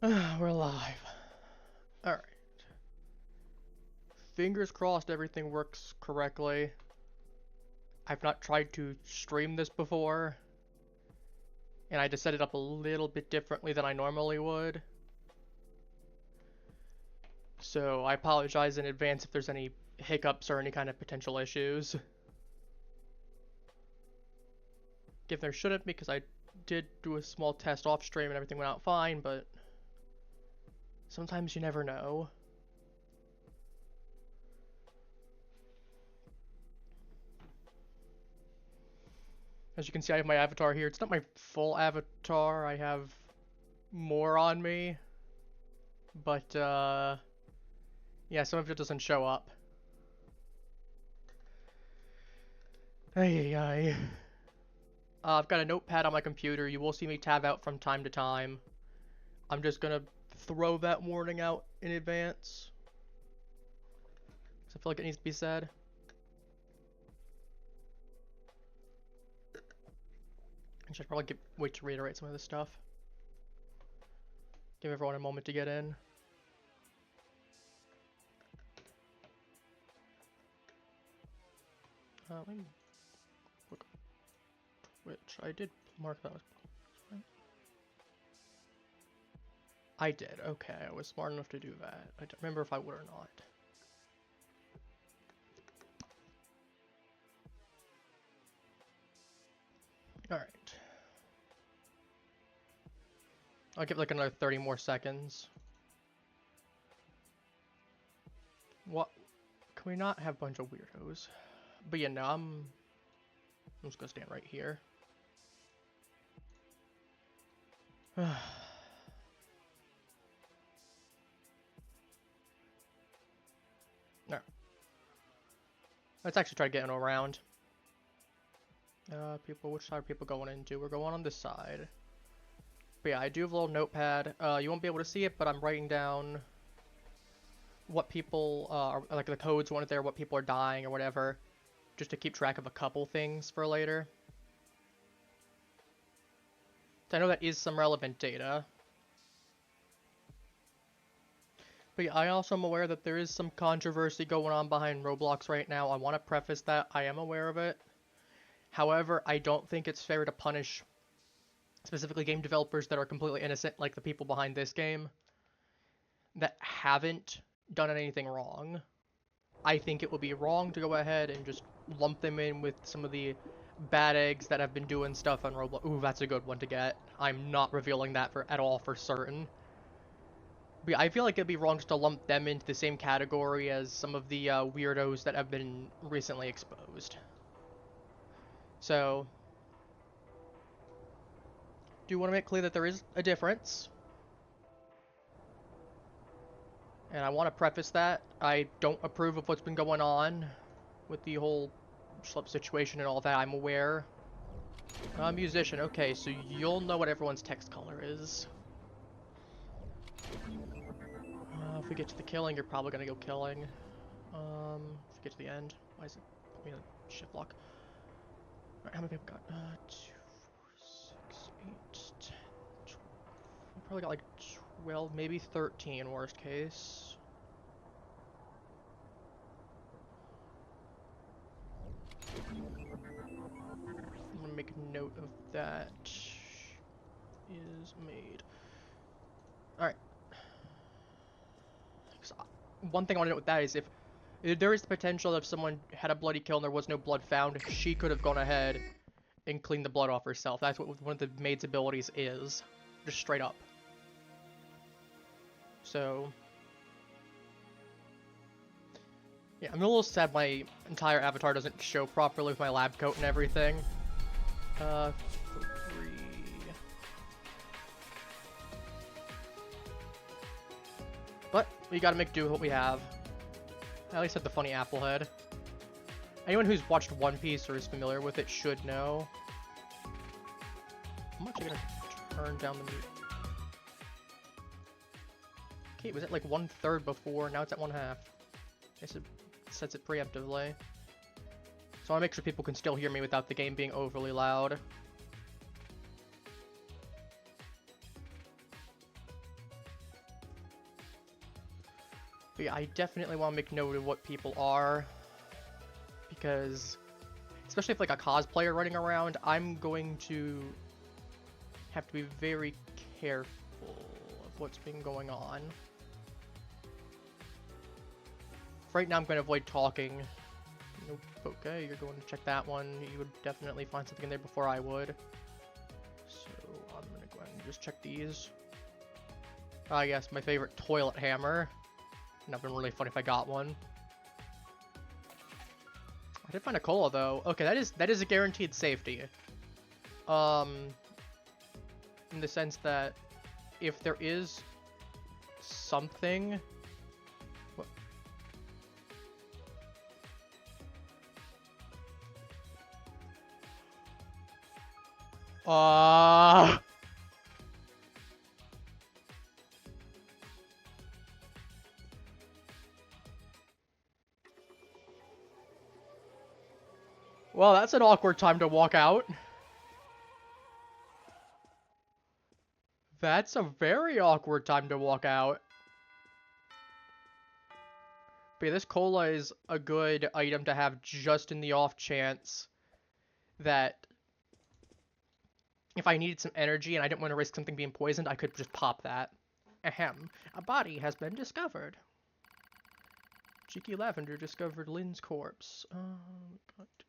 We're live. Alright. Fingers crossed everything works correctly. I've not tried to stream this before, and I just set it up a little bit differently than I normally would. So I apologize in advance if there's any hiccups or any kind of potential issues. Given there shouldn't, because I did do a small test off stream and everything went out fine, but sometimes you never know. As you can see, I have my avatar here. It's not my full avatar. I have more on me. But, yeah, some of it doesn't show up. Ay, ay. I've got a notepad on my computer. You will see me tab out from time to time. I'm just gonna throw that warning out in advance, because I feel like it needs to be said. I should probably wait to reiterate some of this stuff. Give everyone a moment to get in. Let me look. Twitch. I did mark that. I did. Okay, I was smart enough to do that. I don't remember if I would or not. Alright. I'll give it like another 30 more seconds. What? Can we not have a bunch of weirdos? But yeah, no, I'm just gonna stand right here. Alright. Let's actually try getting around. Which side are people going into? We're going on this side. But yeah, I do have a little notepad. You won't be able to see it, but I'm writing down what people are, like the codes wanted there, what people are dying or whatever, just to keep track of a couple things for later. So I know that is some relevant data. But yeah, I also am aware that there is some controversy going on behind Roblox right now. I want to preface that I am aware of it. However, I don't think it's fair to punish specifically game developers that are completely innocent, like the people behind this game, that haven't done anything wrong. I think it would be wrong to go ahead and just lump them in with some of the bad eggs that have been doing stuff on Roblox. Ooh, that's a good one to get. I'm not revealing that at all for certain. But yeah, I feel like it'd be wrong just to lump them into the same category as some of the weirdos that have been recently exposed. So, do want to make clear that there is a difference. And I want to preface that I don't approve of what's been going on with the whole schlep situation and all that. I'm aware. Musician. Okay, so you'll know what everyone's text color is. If we get to the killing, you're probably gonna go killing. If we get to the end, why is it put me in a shift lock? Alright, how many people got? 2, 4, 6, 8, 10, 12. We probably got like 12, maybe 13 worst case. I'm gonna make a note of that. Is made. Alright. One thing I want to note with that is if there is the potential that if someone had a bloody kill and there was no blood found, she could have gone ahead and cleaned the blood off herself. That's what one of the maid's abilities is. Just straight up. So, yeah, I'm a little sad my entire avatar doesn't show properly with my lab coat and everything. 3. But we gotta make do with what we have. I at least had the funny apple head. Anyone who's watched One Piece or is familiar with it should know. I'm actually gonna turn down the mute. Okay, it was at like 1/3 before, now it's at 1/2. I guess it sets it preemptively. So I want to make sure people can still hear me without the game being overly loud. But yeah, I definitely want to make note of what people are. Because, especially if like a cosplayer running around, I'm going to have to be very careful of what's been going on. Right now I'm going to avoid talking. Nope. Okay, you're going to check that one. You would definitely find something in there before I would. So I'm going to go ahead and just check these. Ah, yes, my favorite toilet hammer. Would have been really funny if I got one. I did find a cola though. Okay, that is a guaranteed safety. In the sense that if there is something. What? Well, that's an awkward time to walk out. That's a very awkward time to walk out. But yeah, this cola is a good item to have just in the off chance that if I needed some energy and I didn't want to risk something being poisoned, I could just pop that. Ahem. A body has been discovered. Cheeky Lavender discovered Lynn's corpse. Got you.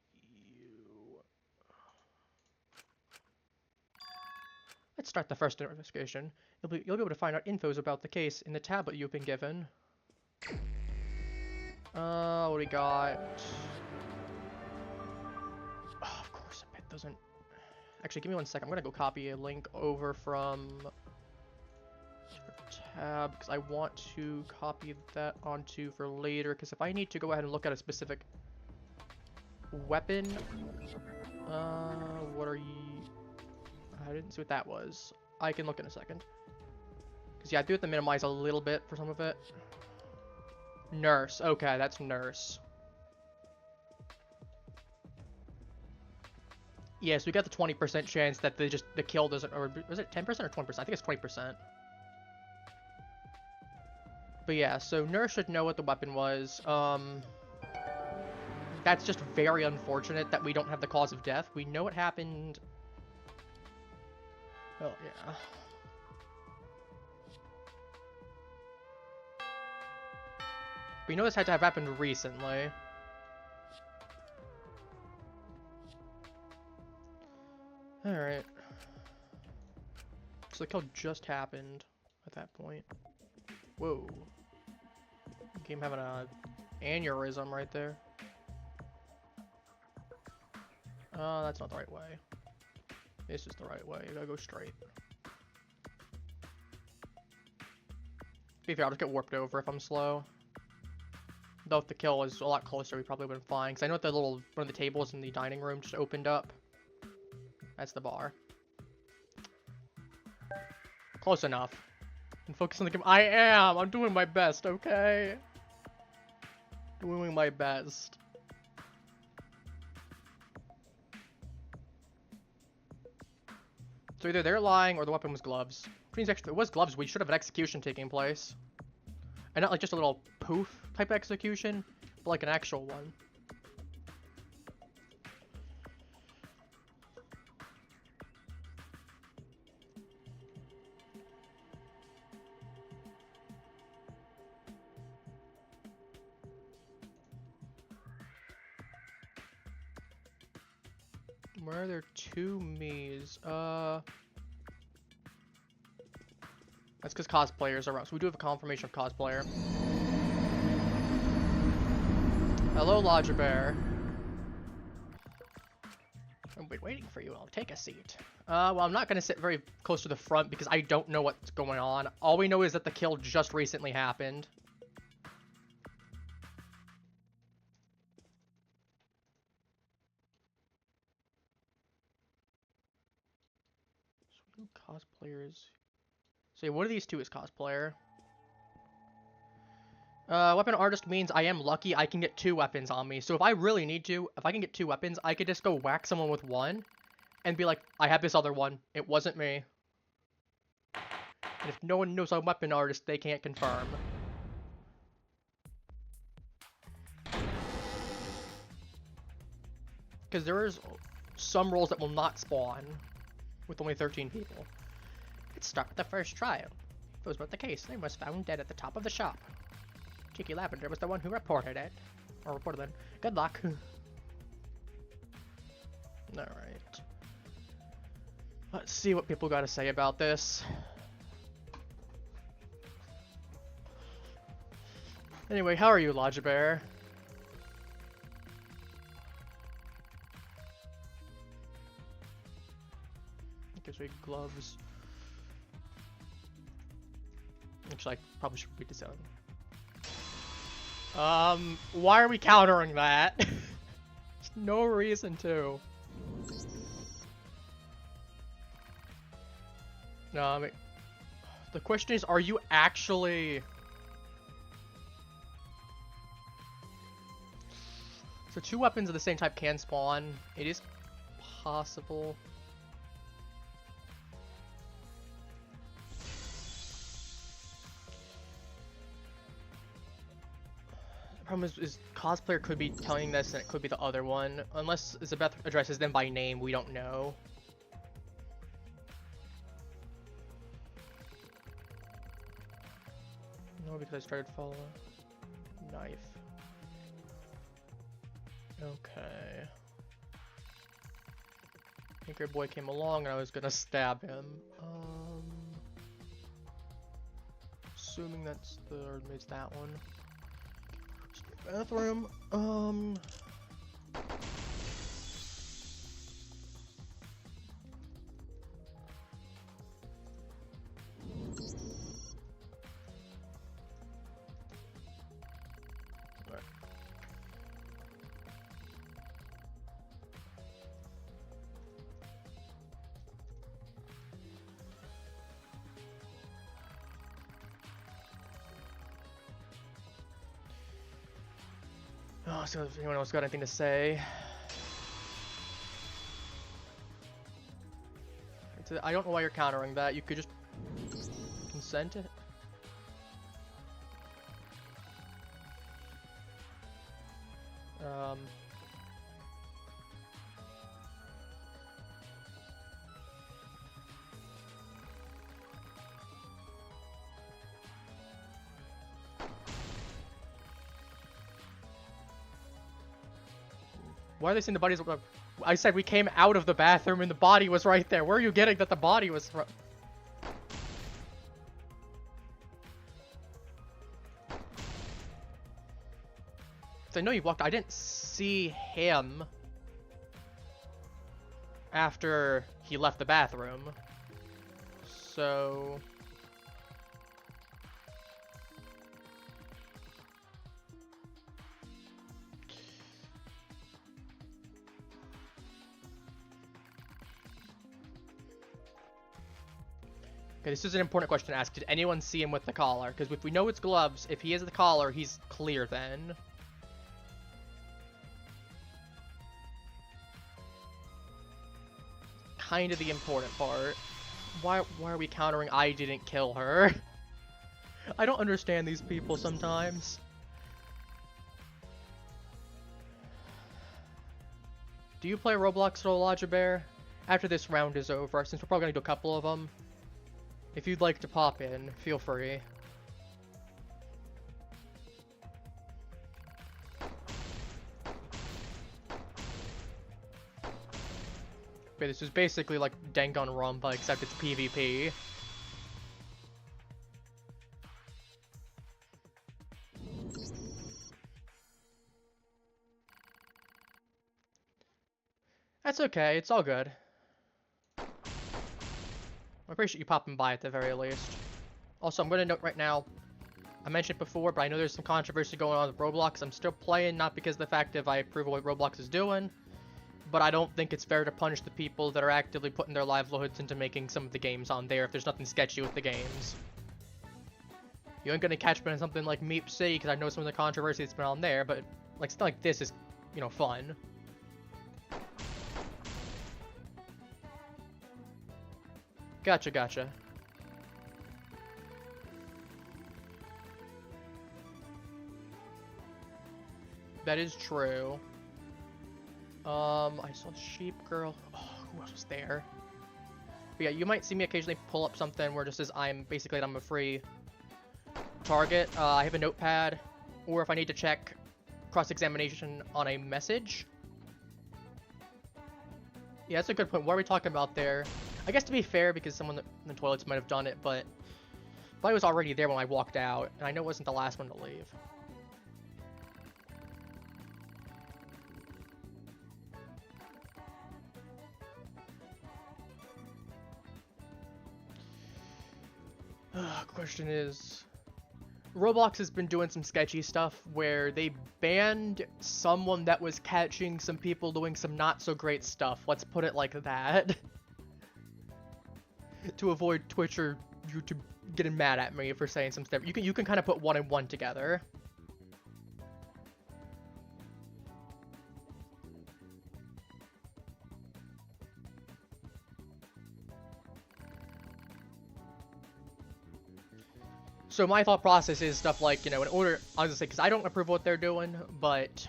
Let's start the first investigation. You'll be able to find out infos about the case in the tablet you've been given. What do we got? Oh, of course, I bet doesn't... Actually, give me 1 second. I'm gonna go copy a link over from tab, because I want to copy that onto for later, because if I need to go ahead and look at a specific weapon... what are you... I didn't see what that was. I can look in a second. Because, yeah, I do have to minimize a little bit for some of it. Nurse. Okay, that's nurse. Yes, we got the 20% chance that the kill doesn't... Or was it 10% or 20%? I think it's 20%. But yeah, so nurse should know what the weapon was. That's just very unfortunate that we don't have the cause of death. We know it happened... Oh, yeah. We know this had to have happened recently. Alright. So the kill just happened at that point. Whoa. Game having a aneurysm right there. That's not the right way. This is the right way. You gotta go straight. Be fair, I'll just get warped over if I'm slow. Though if the kill was a lot closer, we probably would have been fine. Because I know that the little one of the tables in the dining room just opened up. That's the bar. Close enough. And focus on the game. I am! I'm doing my best, okay? Doing my best. So either they're lying or the weapon was gloves. Which means actually, if it was gloves, we should have an execution taking place. And not like just a little poof type execution, but like an actual one. Where are there two me's? That's because cosplayers are around. So we do have a confirmation of cosplayer. Hello, Lodger Bear. I've been waiting for you. I'll take a seat. Well, I'm not going to sit very close to the front because I don't know what's going on. All we know is that the kill just recently happened. So cosplayers. So yeah, one of these two is cosplayer. Weapon artist means I am lucky I can get 2 weapons on me. So if I really need to, if I can get 2 weapons, I could just go whack someone with one and be like, I have this other one. It wasn't me. And if no one knows I'm a weapon artist, they can't confirm. Because there is some roles that will not spawn with only 13 people. Let's start with the first trial. If it was not the case, they was found dead at the top of the shop. Cheeky Lavender was the one who reported it. Or reported it. Good luck. Alright. Let's see what people got to say about this. Anyway, how are you, Logibear? Gives me gloves. Actually, I probably should read this out. Why are we countering that? There's no reason to. No, I mean, the question is, are you actually... So 2 weapons of the same type can spawn. It is possible. The problem is cosplayer could be telling this and it could be the other one. Unless Zabeth addresses them by name, we don't know. No, because I started following. Knife. Okay. Anchor boy came along and I was gonna stab him. Assuming that's the, or maybe it's that one. Bathroom. Oh, so if anyone else got anything to say? I don't know why you're countering that. You could just consent it. Why are they saying the bodies? I said we came out of the bathroom and the body was right there. Where are you getting that the body was? So I know you walked. I didn't see him after he left the bathroom. So. Okay, this is an important question to ask. Did anyone see him with the collar? Because if we know it's gloves, if he has the collar, he's clear then. Kind of the important part. Why are we countering I didn't kill her? I don't understand these people sometimes. Do you play Roblox Carnage? After this round is over, since we're probably going to do a couple of them. If you'd like to pop in, feel free. Okay, this is basically like Danganronpa, except it's PvP. That's okay, it's all good. I appreciate you popping by at the very least. Also, I'm going to note right now, I mentioned it before, but I know there's some controversy going on with Roblox. I'm still playing, not because of the fact that I approve of what Roblox is doing, but I don't think it's fair to punish the people that are actively putting their livelihoods into making some of the games on there if there's nothing sketchy with the games. You ain't going to catch me in something like Meep City, because I know some of the controversy that's been on there, but like stuff like this is, you know, fun. Gotcha, gotcha. That is true. I saw Sheep Girl. Oh, who else was there? But yeah, you might see me occasionally pull up something where just as I'm a free target. I have a notepad, or if I need to check cross-examination on a message. Yeah, that's a good point. What are we talking about there? I guess to be fair, because someone in the toilets might have done it, but I was already there when I walked out, and I know it wasn't the last one to leave. Question is, Roblox has been doing some sketchy stuff where they banned someone that was catching some people doing some not so great stuff. Let's put it like that. To avoid Twitch or YouTube getting mad at me for saying some stuff. You can kind of put one and one together. So my thought process is stuff like, you know, in order, I was gonna say, because I don't approve what they're doing, but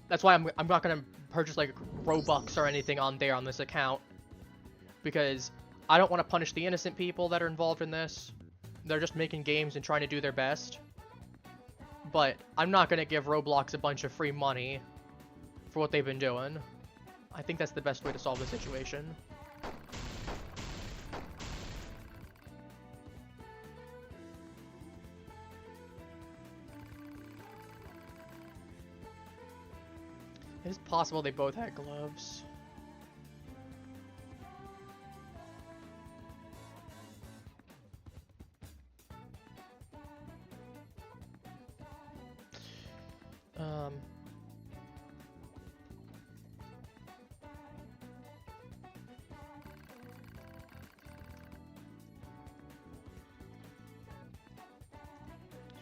that's why I'm not gonna purchase like Robux or anything on there on this account, because I don't want to punish the innocent people that are involved in this. They're just making games and trying to do their best. But I'm not gonna give Roblox a bunch of free money for what they've been doing. I think that's the best way to solve the situation. It is possible they both had gloves. To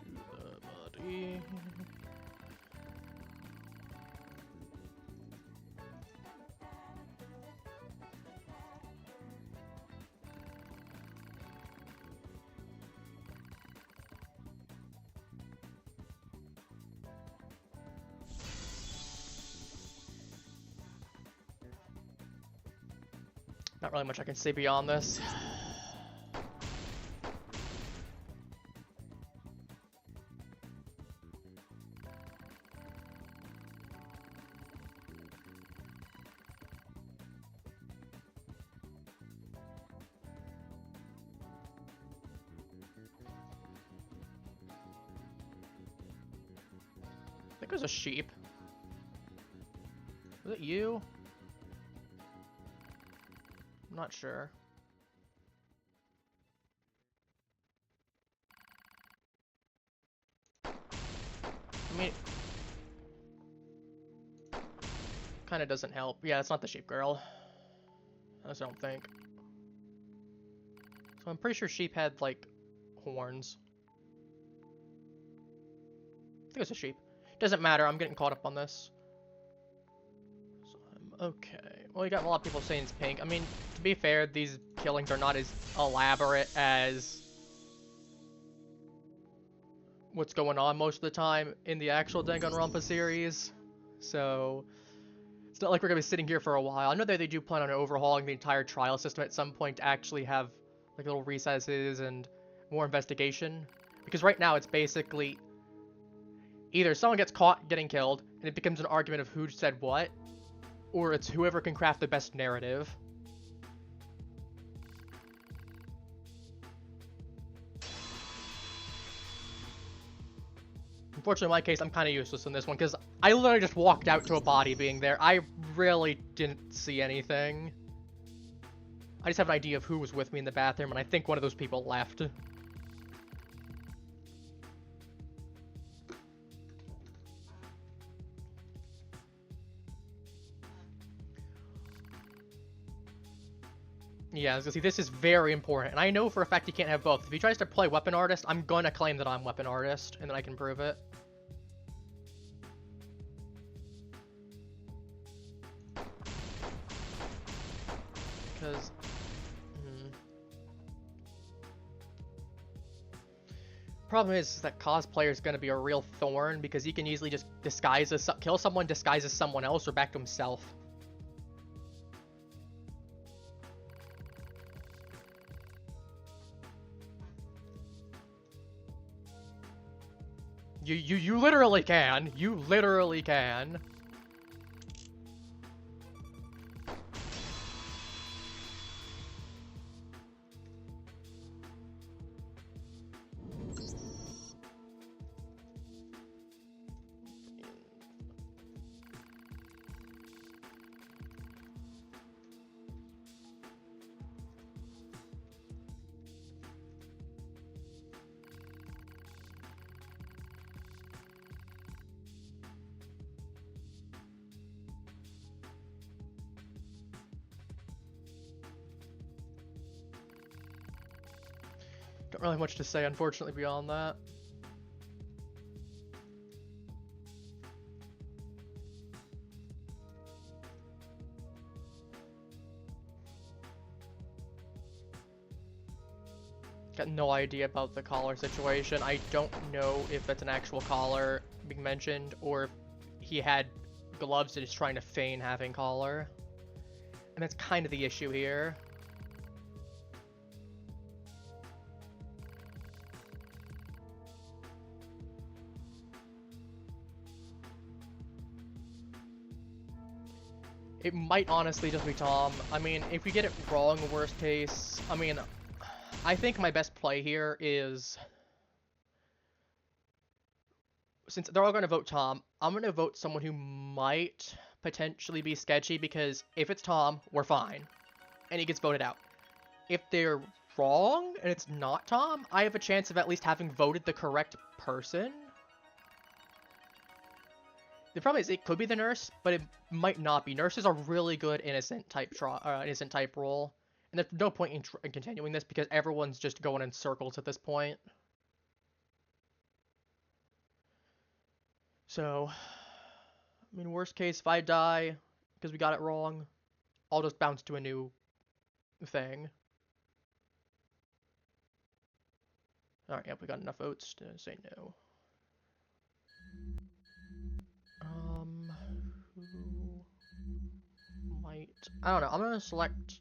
the body. Not really much I can say beyond this. I think it was a sheep. Was it you? I'm not sure. I mean, kind of doesn't help. Yeah, it's not the sheep girl. I just don't think. So I'm pretty sure sheep had, like, horns. I think it's a sheep. Doesn't matter, I'm getting caught up on this. So I'm okay. Well, you got a lot of people saying it's pink. I mean, to be fair, these killings are not as elaborate as what's going on most of the time in the actual Danganronpa series. So it's not like we're going to be sitting here for a while. I know that they do plan on overhauling the entire trial system at some point to actually have like little recesses and more investigation. Because right now it's basically either someone gets caught getting killed and it becomes an argument of who said what, or it's whoever can craft the best narrative. Unfortunately, in my case, I'm kind of useless in this one, because I literally just walked out to a body being there. I really didn't see anything. I just have an idea of who was with me in the bathroom, and I think one of those people left. Yeah, I was gonna see, this is very important, and I know for a fact he can't have both. If he tries to play Weapon Artist, I'm gonna claim that I'm Weapon Artist, and then I can prove it. Because... Problem is that cosplayer is going to be a real thorn because he can easily just disguise as kill someone, disguise as someone else, or back to himself. You literally can. You literally can. Don't really have much to say, unfortunately, beyond that. Got no idea about the collar situation. I don't know if that's an actual collar being mentioned, or if he had gloves and is trying to feign having collar. And that's kind of the issue here. It might honestly just be Tom. I mean, if we get it wrong, worst case, I mean, I think my best play here is, since they're all going to vote Tom, I'm going to vote someone who might potentially be sketchy, because if it's Tom, we're fine, and he gets voted out. If they're wrong, and it's not Tom, I have a chance of at least having voted the correct person. The problem is, it could be the nurse, but it might not be. Nurse is a really good innocent type role, and there's no point in continuing this because everyone's just going in circles at this point. So, I mean, worst case, if I die because we got it wrong, I'll just bounce to a new thing. Alright, yep, we got enough votes to say no. Who might... I don't know, I'm gonna select...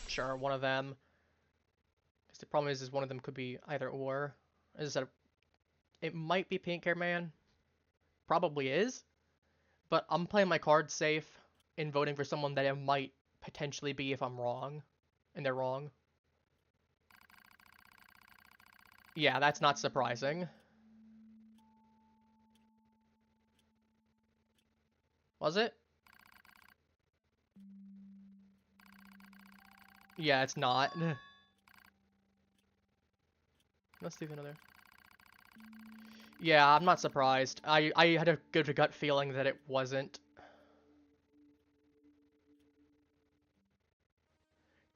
Sure, one of them. Because the problem is one of them could be either or. As I said, it might be Pink Hair Man. Probably is. But I'm playing my cards safe in voting for someone that it might potentially be if I'm wrong. And they're wrong. Yeah, that's not surprising. Was it? Yeah, it's not. Let's leave another. Yeah, I'm not surprised. I had a good gut feeling that it wasn't.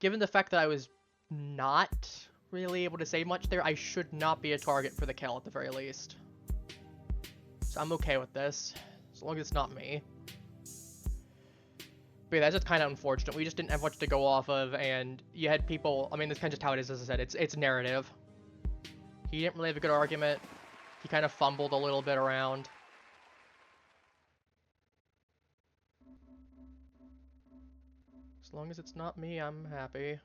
Given the fact that I was not really able to say much there, I should not be a target for the kill at the very least. So I'm okay with this, as long as it's not me. But yeah, that's just kind of unfortunate. We just didn't have much to go off of, and you had people... I mean, that's kind of just how it is, as I said. It's narrative. He didn't really have a good argument. He kind of fumbled a little bit around. As long as it's not me, I'm happy.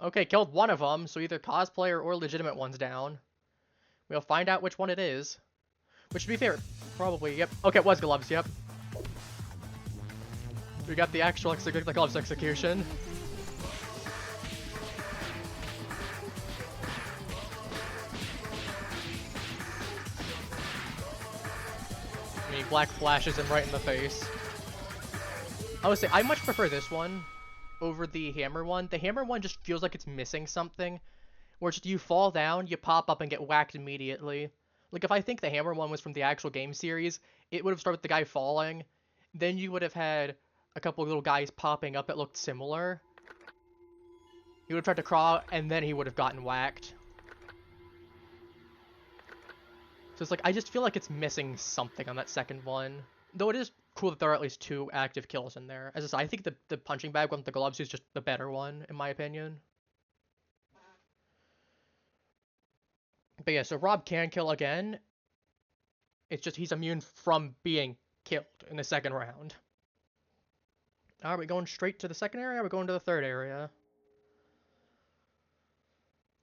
Okay, killed one of them, so either cosplayer or legitimate one's down. We'll find out which one it is. Which, to be fair, probably, yep. Okay, it was gloves, yep. We got the actual gloves execution. I mean, black flashes him right in the face. I would say, I much prefer this one over the hammer one. The hammer one just feels like it's missing something. Where just you fall down, you pop up and get whacked immediately. Like, if I think the hammer one was from the actual game series, it would have started with the guy falling. Then you would have had a couple of little guys popping up that looked similar. He would have tried to crawl, and then he would have gotten whacked. So it's like, I just feel like it's missing something on that second one. Though it is cool that there are at least 2 active kills in there. As I said, I think the punching bag one with the gloves is just the better one, in my opinion. But yeah, so Rob can kill again. It's just he's immune from being killed in the second round. Are we going straight to the second area, or are we going to the third area?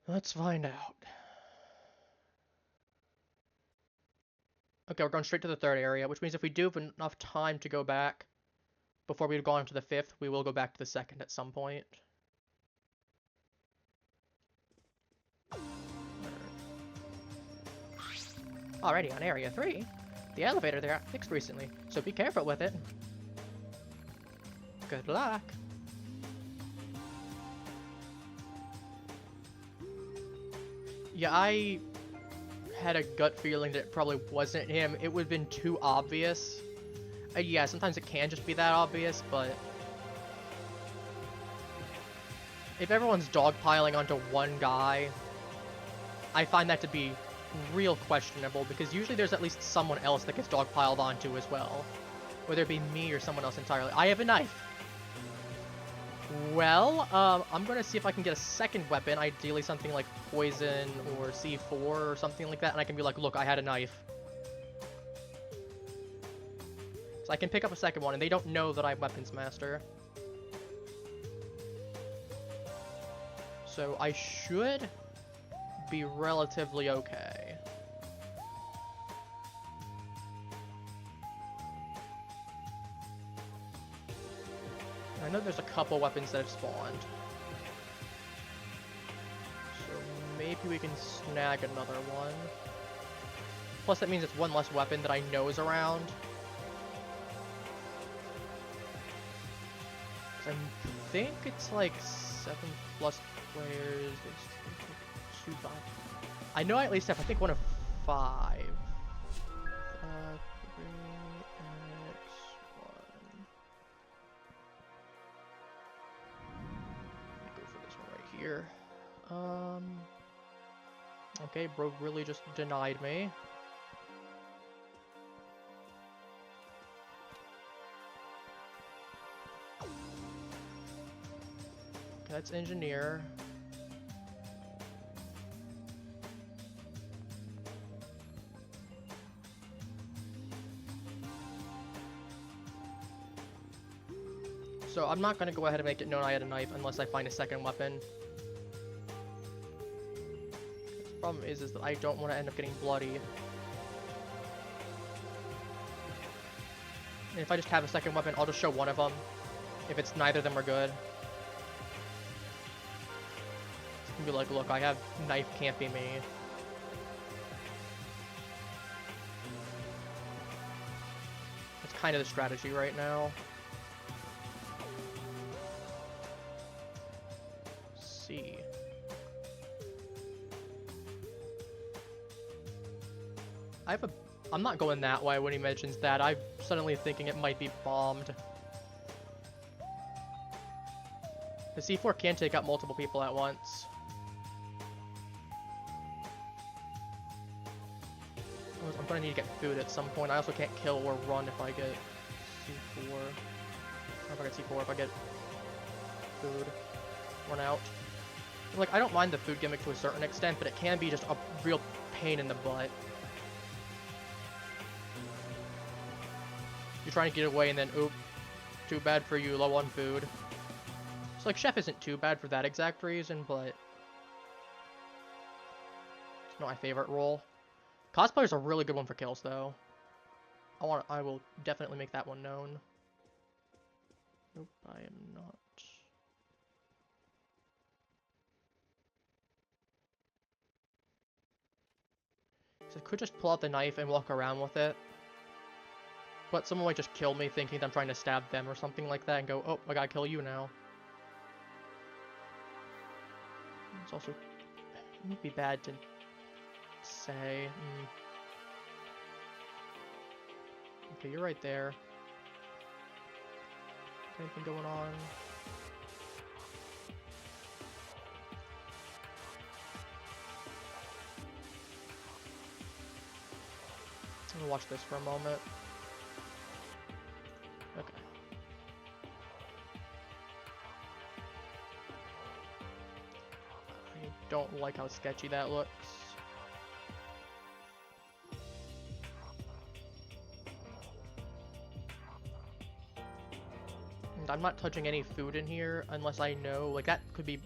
Let's find out. Okay, we're going straight to the third area, which means if we do have enough time to go back before we've gone to the fifth, we will go back to the second at some point. Already on Area 3. The elevator there got fixed recently, so be careful with it. Good luck. Yeah, I had a gut feeling that it probably wasn't him. It would have been too obvious. Yeah, sometimes it can just be that obvious, but if everyone's dogpiling onto one guy, I find that to be real questionable, because usually there's at least someone else that gets dogpiled onto as well. Whether it be me or someone else entirely. I have a knife! Well, I'm gonna see if I can get a second weapon, ideally something like poison or C4 or something like that, and I can be like, look, I had a knife. So I can pick up a second one, and they don't know that I'm Weapons Master. So I should be relatively okay. I know there's a couple weapons that have spawned. So maybe we can snag another one. Plus that means it's one less weapon that I know is around. I think it's like 7+ players. I know I at least have, I think, one of 5. 3, X, 1. Go for this one right here. Okay, bro really just denied me. Okay, that's engineer. So I'm not going to go ahead and make it known I had a knife unless I find a second weapon. The problem is that I don't want to end up getting bloody. And if I just have a second weapon, I'll just show one of them. If it's neither of them are good. Just be like, look, I have knife, can't be me. That's kind of the strategy right now. See. I'm not going that way when he mentions that. I'm suddenly thinking it might be bombed. The C4 can take out multiple people at once. I'm gonna need to get food at some point. I also can't kill or run if I get C4. Or if I get C4, if I get food. Run out. Like, I don't mind the food gimmick to a certain extent, but it can be just a real pain in the butt. You're trying to get away and then, oop, too bad for you, low on food. So, like, Chef isn't too bad for that exact reason, but it's not my favorite role. Cosplayer's a really good one for kills, though. I will definitely make that one known. Nope, I am not. So I could just pull out the knife and walk around with it. But someone might just kill me thinking that I'm trying to stab them or something like that and go, oh, I gotta kill you now. It's also, it would be bad to say. Okay, you're right there. Anything going on? I'm gonna watch this for a moment. Okay. I don't like how sketchy that looks. And I'm not touching any food in here unless I know, like, that could be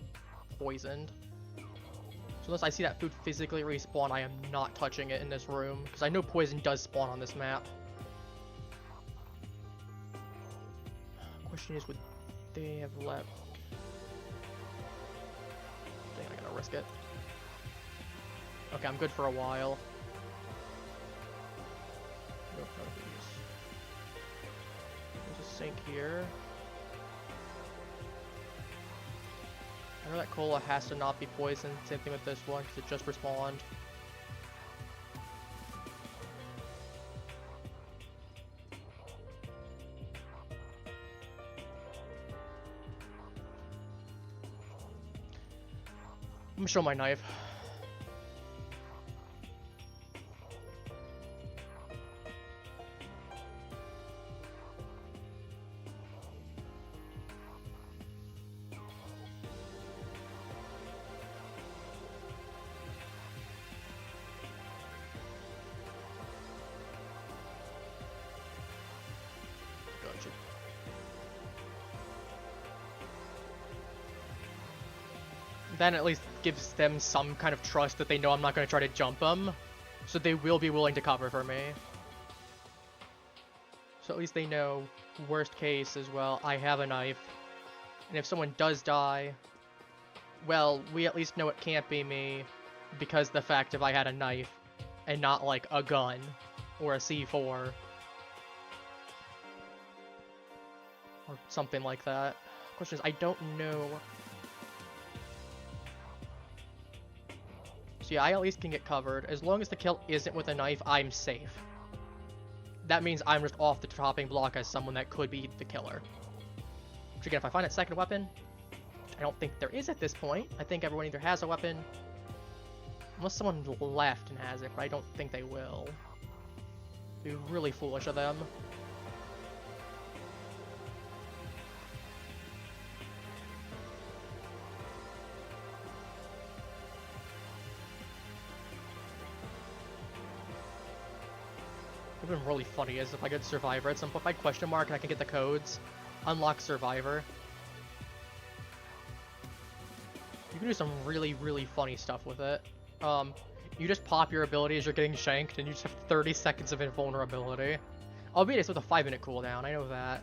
poisoned. So unless I see that food physically respawn, I am not touching it in this room, because I know poison does spawn on this map. Question is, would they have left? I think I'm gonna risk it. Okay, I'm good for a while. Nope, none of these. There's a sink here. I know that cola has to not be poisoned. Same thing with this one, because it just respawned. I'm gonna show my knife. Gotcha. Then at least gives them some kind of trust that they know I'm not going to try to jump them, so they will be willing to cover for me. So at least they know, worst case as well, I have a knife, and if someone does die, well, we at least know it can't be me, because the fact if I had a knife, and not like a gun, or a C4, or something like that. Question is, I don't know. So yeah, I at least can get covered. As long as the kill isn't with a knife, I'm safe. That means I'm just off the chopping block as someone that could be the killer. Which again, if I find that second weapon, I don't think there is at this point. I think everyone either has a weapon, unless someone left and has it, but I don't think they will. It'd be really foolish of them. It would have been really funny is if I get Survivor at some point. If I question mark and I can get the codes, unlock Survivor. You can do some really, really funny stuff with it. You just pop your ability as you're getting shanked, and you just have 30 seconds of invulnerability. Albeit it's with a 5-minute cooldown, I know that.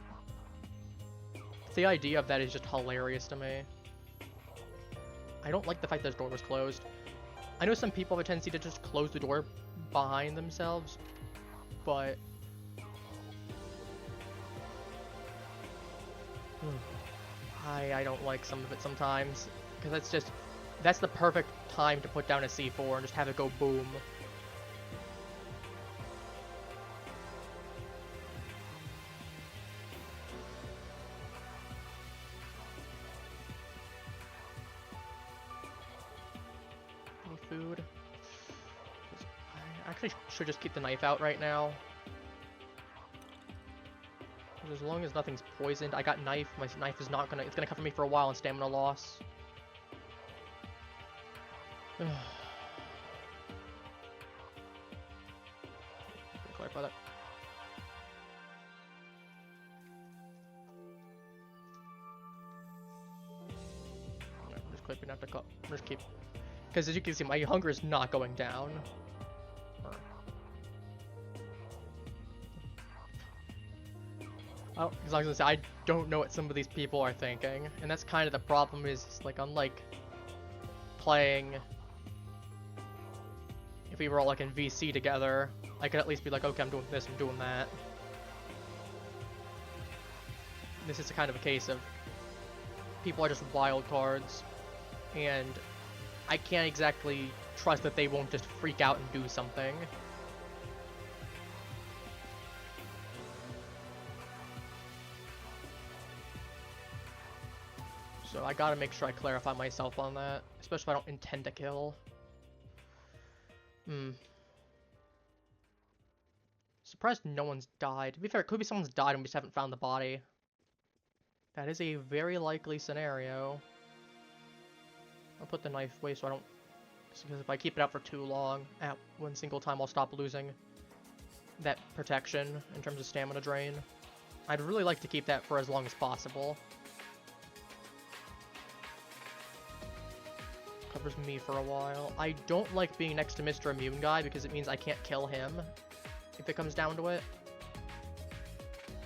The idea of that is just hilarious to me. I don't like the fact that the door was closed. I know some people have a tendency to just close the door behind themselves, but I don't like some of it sometimes, because that's the perfect time to put down a C4 and just have it go boom. Any food? I actually should just keep the knife out right now. As long as nothing's poisoned, I got knife. My knife is not gonna. It's gonna cover me for a while in stamina loss. Clarify that. I'm just clipping out the cup. Just keep, because as you can see, my hunger is not going down. Oh, as long as I don't know what some of these people are thinking, and that's kind of the problem. Is like, unlike playing, if we were all like in VC together, I could at least be like, okay, I'm doing this, I'm doing that. This is a kind of a case of people are just wild cards, and I can't exactly trust that they won't just freak out and do something. So I gotta make sure I clarify myself on that, especially if I don't intend to kill. Surprised no one's died. To be fair, it could be someone's died and we just haven't found the body. That is a very likely scenario. I'll put the knife away so I don't... Because if I keep it out for too long, at one single time I'll stop losing that protection in terms of stamina drain. I'd really like to keep that for as long as possible. Covers me for a while. I don't like being next to Mr. Immune Guy because it means I can't kill him if it comes down to it.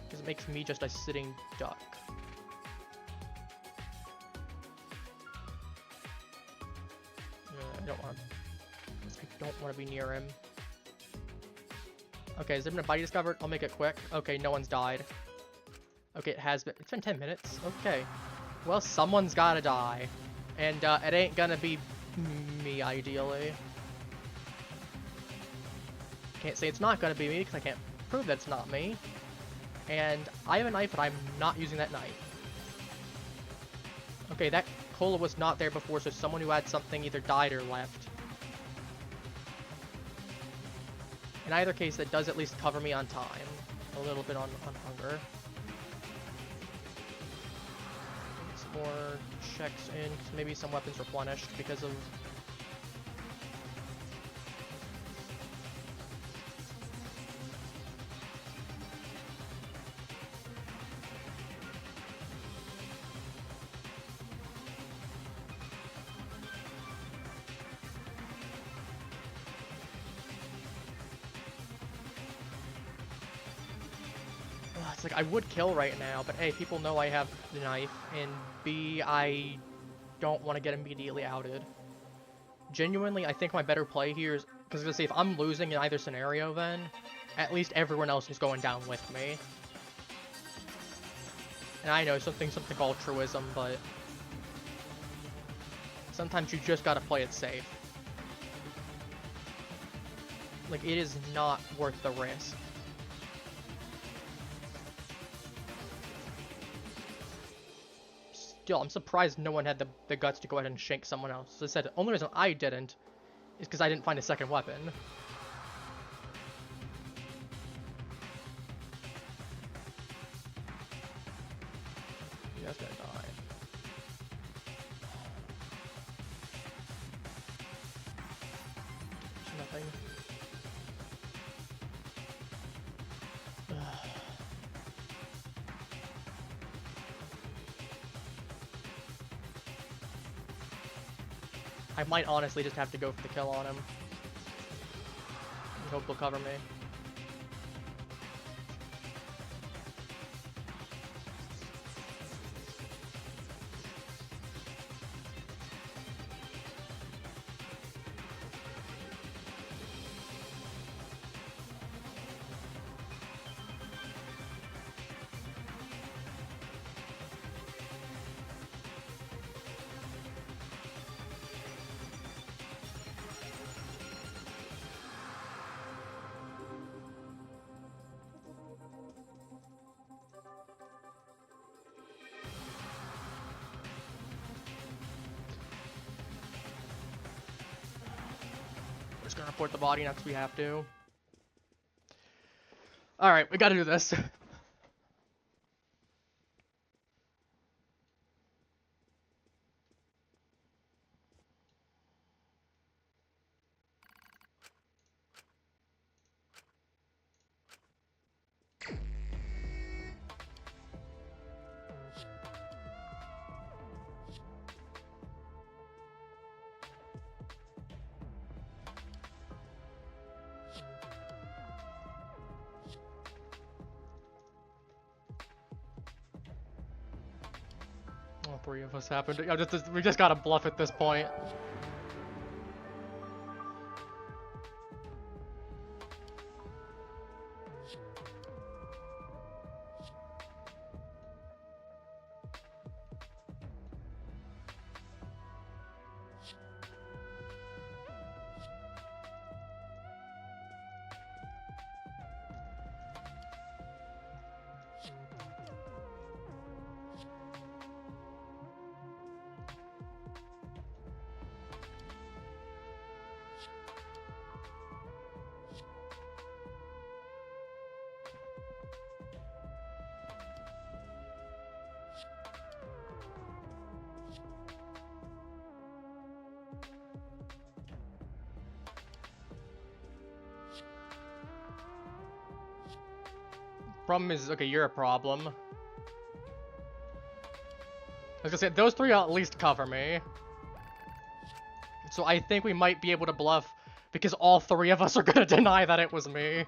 Because it makes me just a sitting duck. I don't want to be near him. Okay, has there been a body discovered? I'll make it quick. Okay, no one's died. Okay, it's been 10 minutes. Okay. Well, someone's gotta die. And it ain't gonna be me, ideally. Can't say it's not gonna be me because I can't prove that it's not me. And I have a knife, but I'm not using that knife. Okay, that cola was not there before, so someone who had something either died or left. In either case, that does at least cover me on time. A little bit on hunger. Get some more checks in, cause maybe some weapons replenished because of... It's like, I would kill right now, but A, people know I have the knife, and B, I don't want to get immediately outed. Genuinely, I think my better play here is, because let's say if I'm losing in either scenario then, at least everyone else is going down with me. And I know something called truism, but sometimes you just gotta play it safe. Like, it is not worth the risk. Still, I'm surprised no one had the guts to go ahead and shank someone else. As I said, the only reason I didn't is because I didn't find a second weapon. Yeah, that's gonna die. There's nothing. I might honestly just have to go for the kill on him. And hope he'll cover me. We're just gonna report the body next we have to. Alright, we gotta do this. All three of us happened. We just gotta bluff at this point. Problem is, okay, you're a problem. I was gonna say, those three will at least cover me. So I think we might be able to bluff, because all three of us are gonna deny that it was me.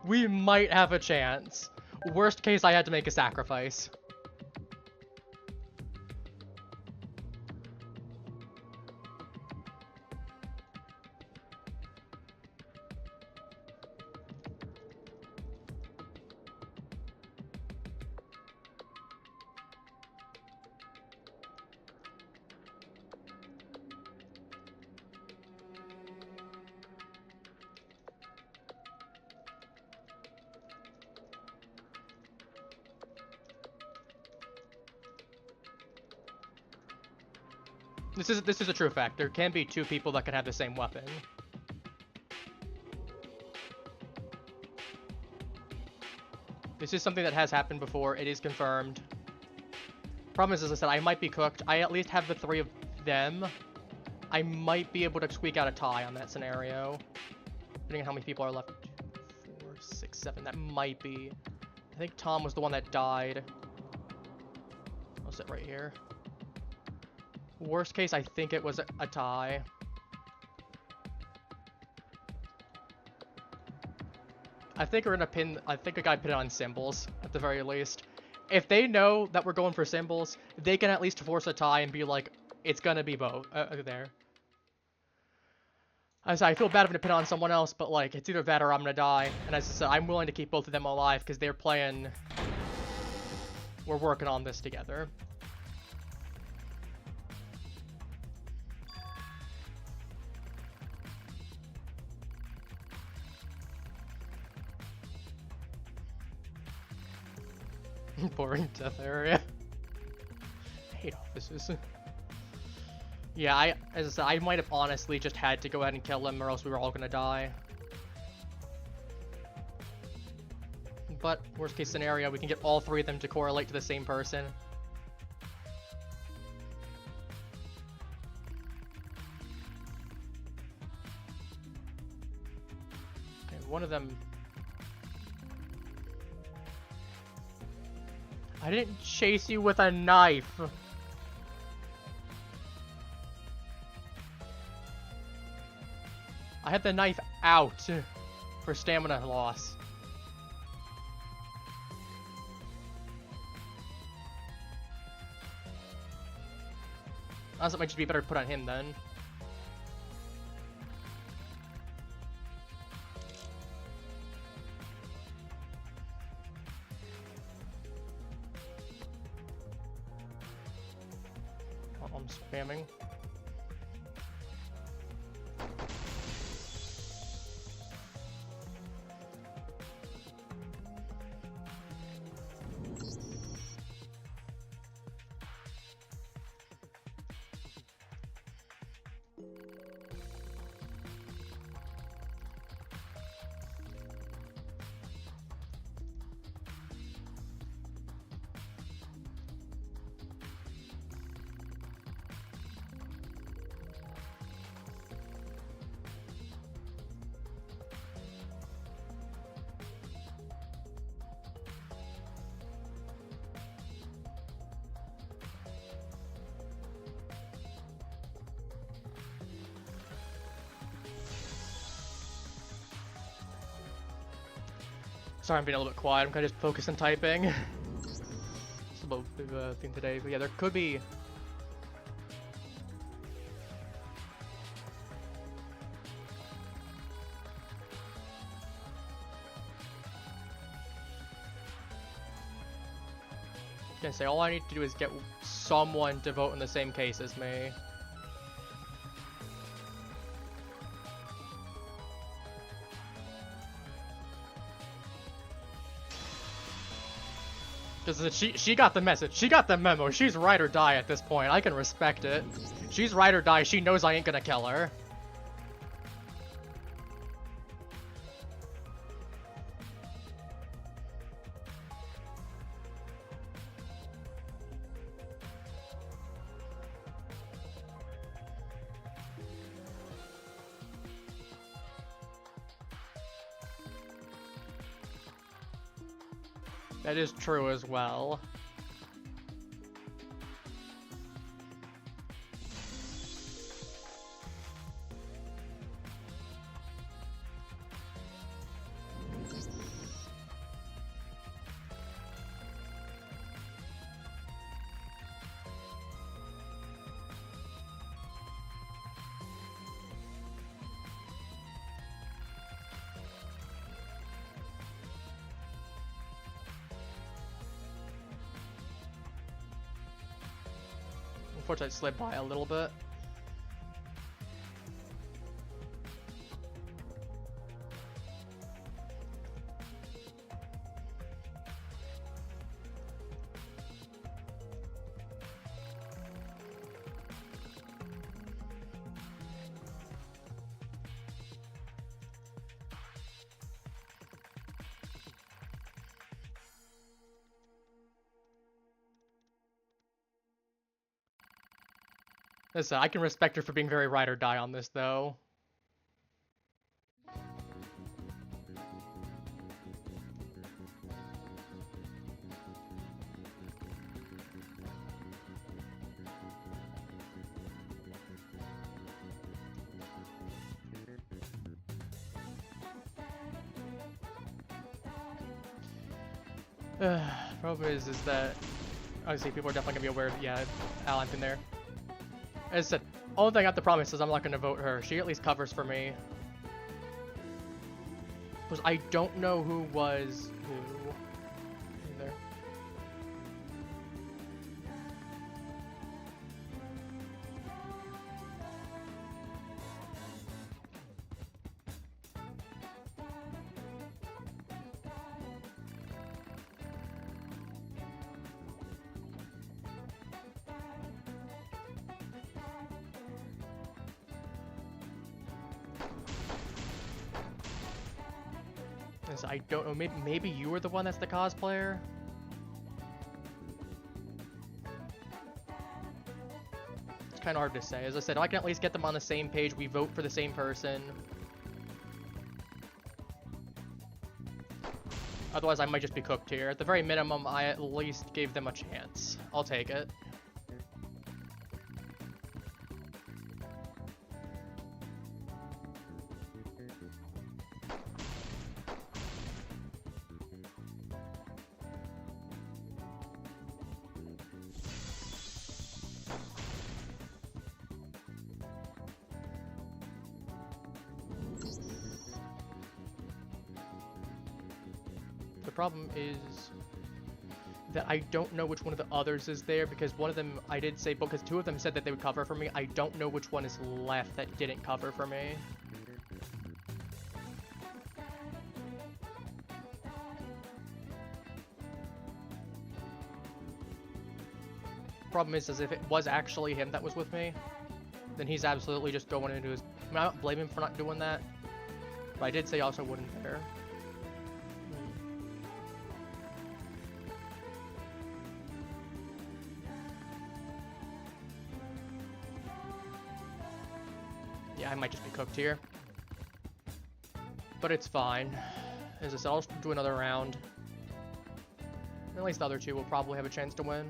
We might have a chance. Worst case, I had to make a sacrifice. This is a true fact. There can be two people that can have the same weapon. This is something that has happened before. It is confirmed. Problem is, as I said, I might be cooked. I at least have the three of them. I might be able to squeak out a tie on that scenario. Depending on how many people are left. 4, 6, 7. That might be. I think Tom was the one that died. I'll sit right here. Worst case, I think it was a tie. I think we're gonna pin. I think a guy put it on symbols at the very least. If they know that we're going for symbols, they can at least force a tie and be like, "It's gonna be both there." As I feel bad having to pin on someone else, but like it's either that or I'm gonna die. And as I said, I'm willing to keep both of them alive because they're playing. We're working on this together. Boring death area. I hate offices. Yeah, as I said, I might have honestly just had to go ahead and kill him or else we were all gonna die. But, worst case scenario, we can get all three of them to correlate to the same person. Okay, one of them... I didn't chase you with a knife. I had the knife out for stamina loss. Honestly, it might just be better to put on him then. I'm spamming. Sorry, I'm being a little bit quiet. I'm kind of just focused on typing. It's about the thing today, but yeah, there could be. I was gonna say, all I need to do is get someone to vote in the same case as me. Because she got the message. She got the memo. She's ride or die at this point. I can respect it. She's ride or die. She knows I ain't gonna kill her. That is true as well. Unfortunately, I slid by a little bit. Listen, I can respect her for being very ride or die on this, though. Problem is that obviously people are definitely gonna be aware of, yeah, Alan's in there. As I said, only thing I have to promise is I'm not gonna vote her. She at least covers for me. Because I don't know who was who in there. I don't know, maybe you were the one that's the cosplayer? It's kind of hard to say. As I said, I can at least get them on the same page. We vote for the same person. Otherwise, I might just be cooked here. At the very minimum, I at least gave them a chance. I'll take it. The problem is that I don't know which one of the others is there, because one of them I did say, because two of them said that they would cover for me. I don't know which one is left that didn't cover for me. Problem is if it was actually him that was with me, then he's absolutely just going into his... I mean, I don't blame him for not doing that, but I did say also wouldn't there. I might just be cooked here, but it's fine. As I said, I'll just do another round. At least the other two will probably have a chance to win.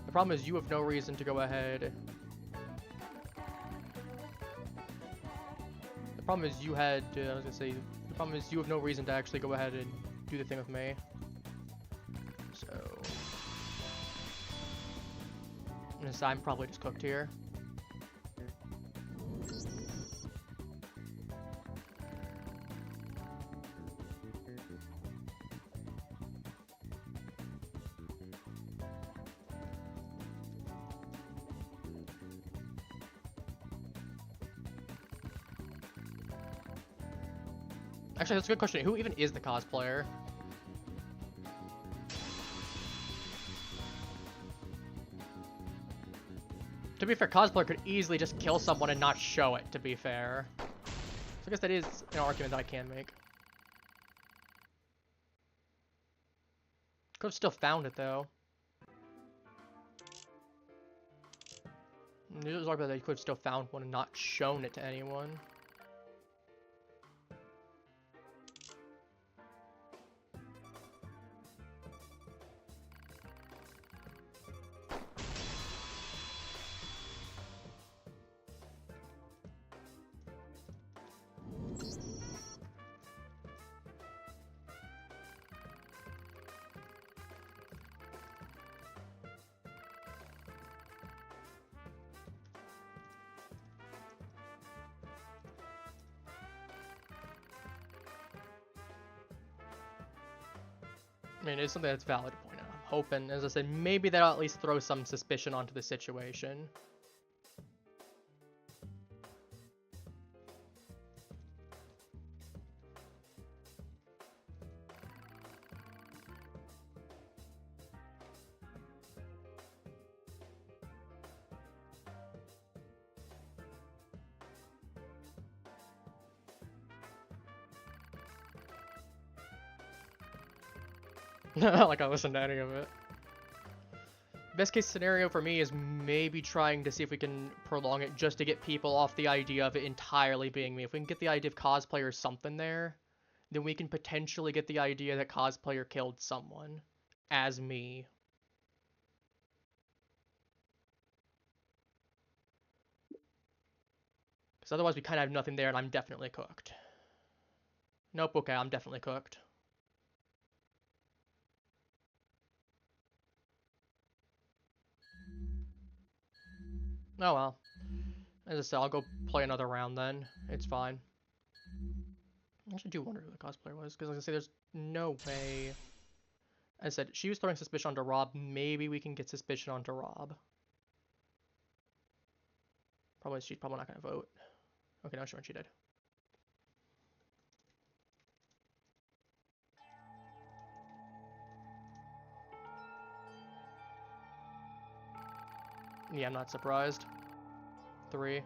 The problem is you have no reason to go ahead. The problem is you had, I was gonna say, the problem is you have no reason to actually go ahead and do the thing with me. So, I'm probably just cooked here. Actually, that's a good question. Who even is the cosplayer? To be fair, cosplayer could easily just kill someone and not show it, to be fair. So I guess that is an argument that I can make. Could have still found it, though. It was arguable that you could have still found one and not shown it to anyone. I mean, it's something that's valid to point out. I'm hoping, as I said, maybe that'll at least throw some suspicion onto the situation. Not like I listened to any of it. Best case scenario for me is maybe trying to see if we can prolong it just to get people off the idea of it entirely being me. If we can get the idea of cosplayer or something there, then we can potentially get the idea that cosplayer killed someone as me. Because otherwise we kind of have nothing there and I'm definitely cooked. Nope, okay, I'm definitely cooked. Oh well. As I said, I'll go play another round then. It's fine. I actually do wonder who the cosplayer was, because like I say, there's no way. As I said, she was throwing suspicion onto Rob. Maybe we can get suspicion onto Rob. She's probably not going to vote. Okay, no, sure, she did. Yeah, I'm not surprised. 3.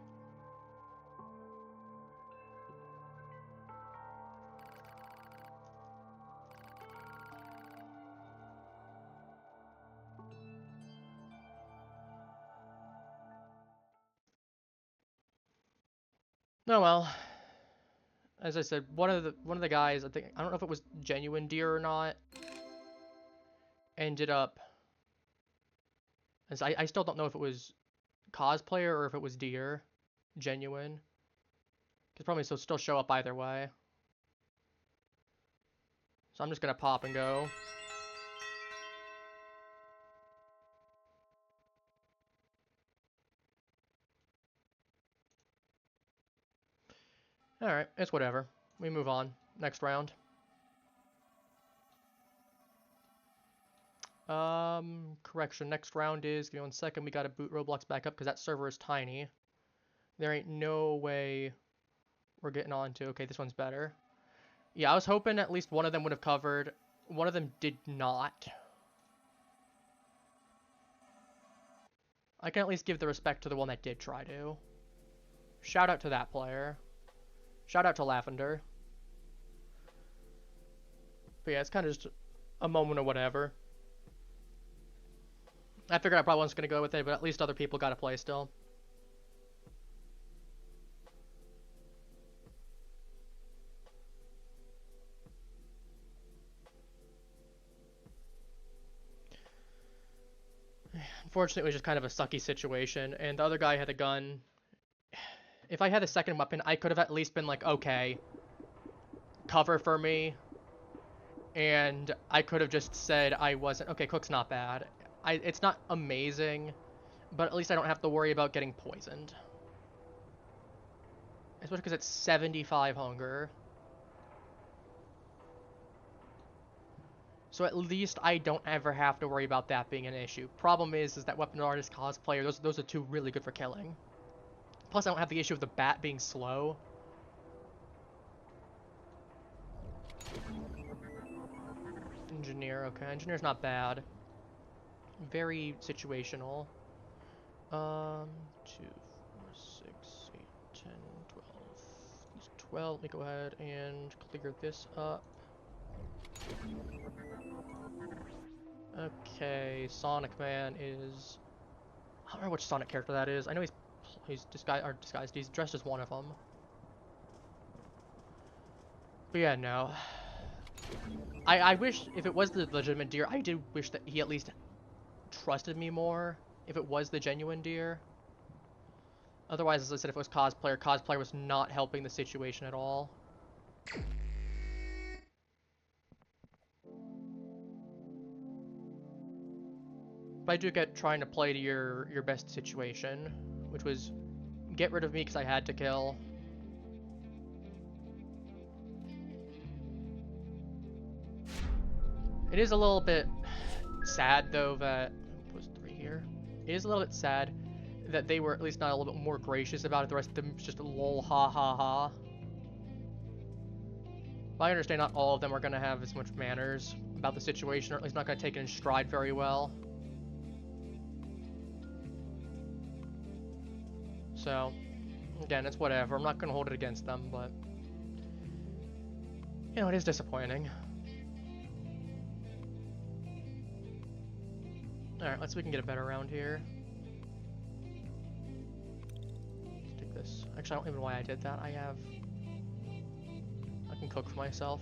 Oh well. As I said, one of the guys, I don't know if it was genuine deer or not, ended up. As I still don't know if it was cosplayer or if it was deer, genuine. Because probably still show up either way. So I'm just gonna pop and go. Alright, it's whatever. We move on. Next round. Correction. Next round is, give me 1 second, we gotta boot Roblox back up because that server is tiny. There ain't no way we're getting on to. Okay, this one's better. Yeah, I was hoping at least one of them would have covered. One of them did not. I can at least give the respect to the one that did try to. Shout out to that player. Shout out to Lavender. But yeah, it's kind of just a moment or whatever. I figured I probably wasn't going to go with it, but at least other people got to play still. Unfortunately, it was just kind of a sucky situation, and the other guy had a gun. If I had a second weapon, I could have at least been like, okay, cover for me. And I could have just said I wasn't. Okay, cook's not bad. It's not amazing, but at least I don't have to worry about getting poisoned. Especially because it's 75 hunger. So at least I don't ever have to worry about that being an issue. Problem is that weapon artist, cosplayer, those are two really good for killing. Plus I don't have the issue of the bat being slow. Engineer, okay. Engineer's not bad. Very situational. 2, 4, 6, 8, 10, 12. These 12. Let me go ahead and clear this up. Okay, Sonic Man is I don't know which Sonic character that is. I know he's disguised. He's dressed as one of them. But yeah, no. I wish if it was the legitimate deer, I did wish that he at least trusted me more. If it was the genuine deer. Otherwise, as I said, if it was cosplayer was not helping the situation at all. But I do get trying to play to your best situation, which was get rid of me because I had to kill. It is a little bit sad though that was 3 here. It is a little bit sad that they were at least not a little bit more gracious about it. The rest of them was just a lol, ha ha ha. But I understand not all of them are gonna have as much manners about the situation, or at least not gonna take it in stride very well. So, again, it's whatever. I'm not gonna hold it against them, but you know, it is disappointing. Alright, let's see if we can get a better round here. Let's take this. Actually, I don't even know why I did that. I can cook for myself.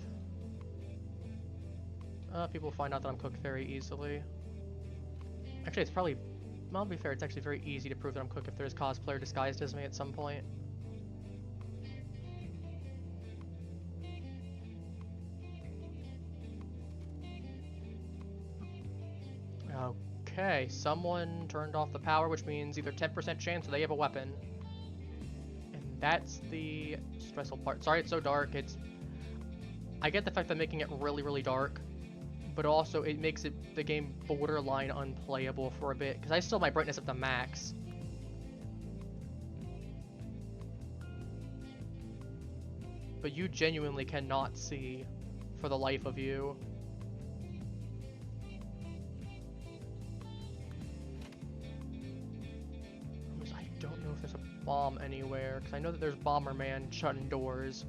People find out that I'm cooked very easily. Actually, it's probably... Well, to be fair, it's actually very easy to prove that I'm cooked if there's cosplayer disguised as me at some point. Okay, someone turned off the power, which means either 10% chance or they have a weapon. And that's the stressful part. Sorry it's so dark. I get the fact that making it really, really dark, but also it makes the game borderline unplayable for a bit, because I still have my brightness at the max. But you genuinely cannot see for the life of you. I don't know if there's a bomb anywhere, because I know that there's Bomberman shutting doors.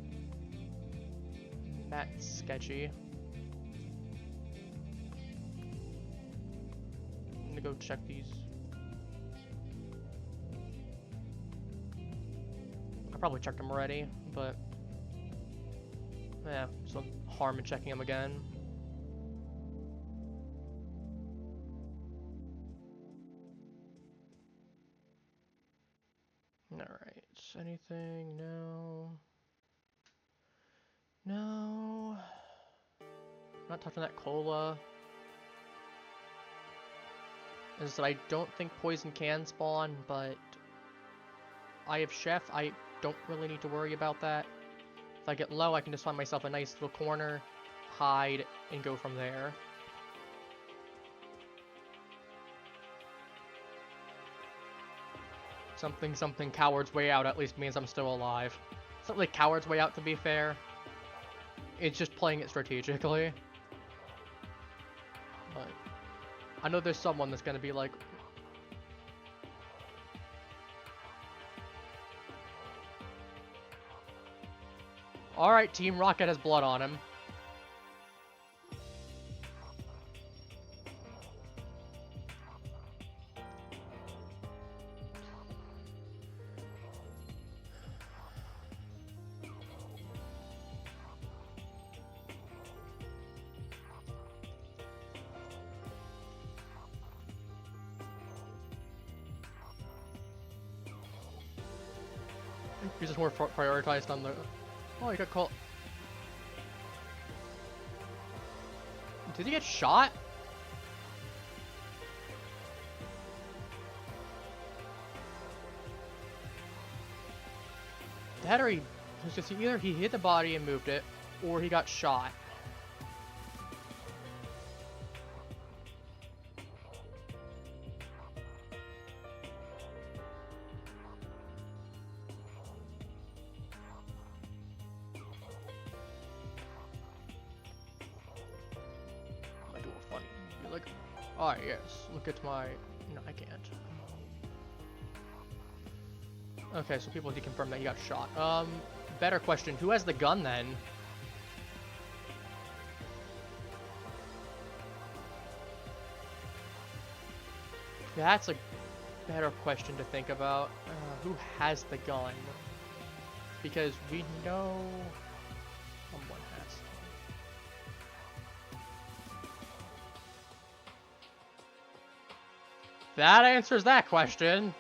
That's sketchy. I'm gonna go check these. I probably checked them already, but yeah, so harm in checking them again. Alright, anything? No. No. Not touching that cola. As I said, I don't think poison can spawn, but I have Chef. I don't really need to worry about that. If I get low, I can just find myself a nice little corner, hide, and go from there. Something coward's way out at least means I'm still alive. It's not really coward's way out, to be fair. It's just playing it strategically. But I know there's someone that's gonna be like... Alright, Team Rocket has blood on him. He's just more prioritized on the... Oh, he got caught. Did he get shot? That or he... Either he hit the body and moved it, or he got shot. Alright, yes. Look at my... No, I can't. Okay, so people deconfirm that you got shot. Better question. Who has the gun, then? That's a better question to think about. Who has the gun? Because we know someone has to. That answers that question.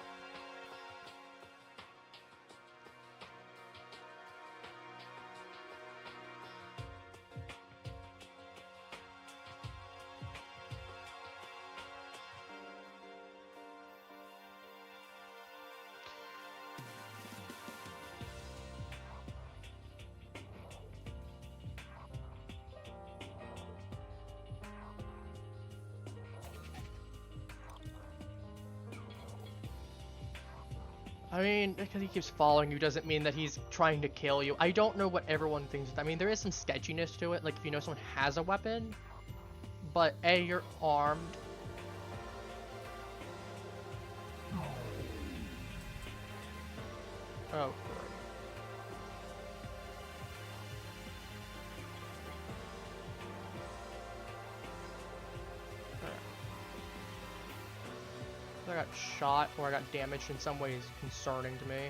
I mean, because he keeps following you doesn't mean that he's trying to kill you. I don't know what everyone thinks. I mean, there is some sketchiness to it, like if you know someone has a weapon, but A, you're armed. Oh, I got shot or I got damaged in some way is concerning to me.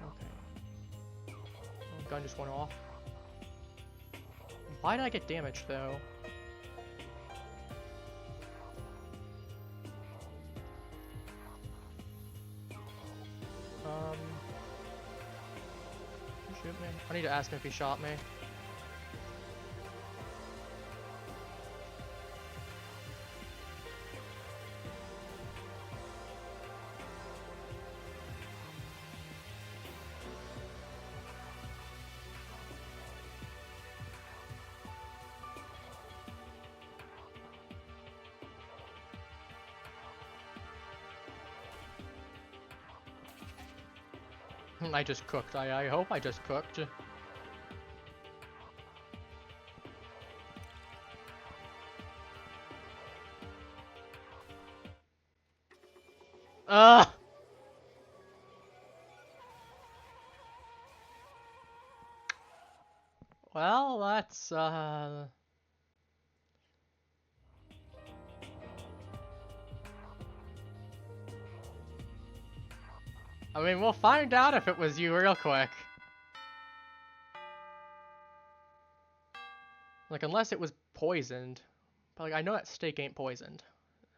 Okay. Oh, gun just went off. Why did I get damaged though? Shoot me. I need to ask him if he shot me. I just cooked. I hope I just cooked. Well, that's I mean, we'll find out if it was you real quick. Like, unless it was poisoned. But, like, I know that steak ain't poisoned.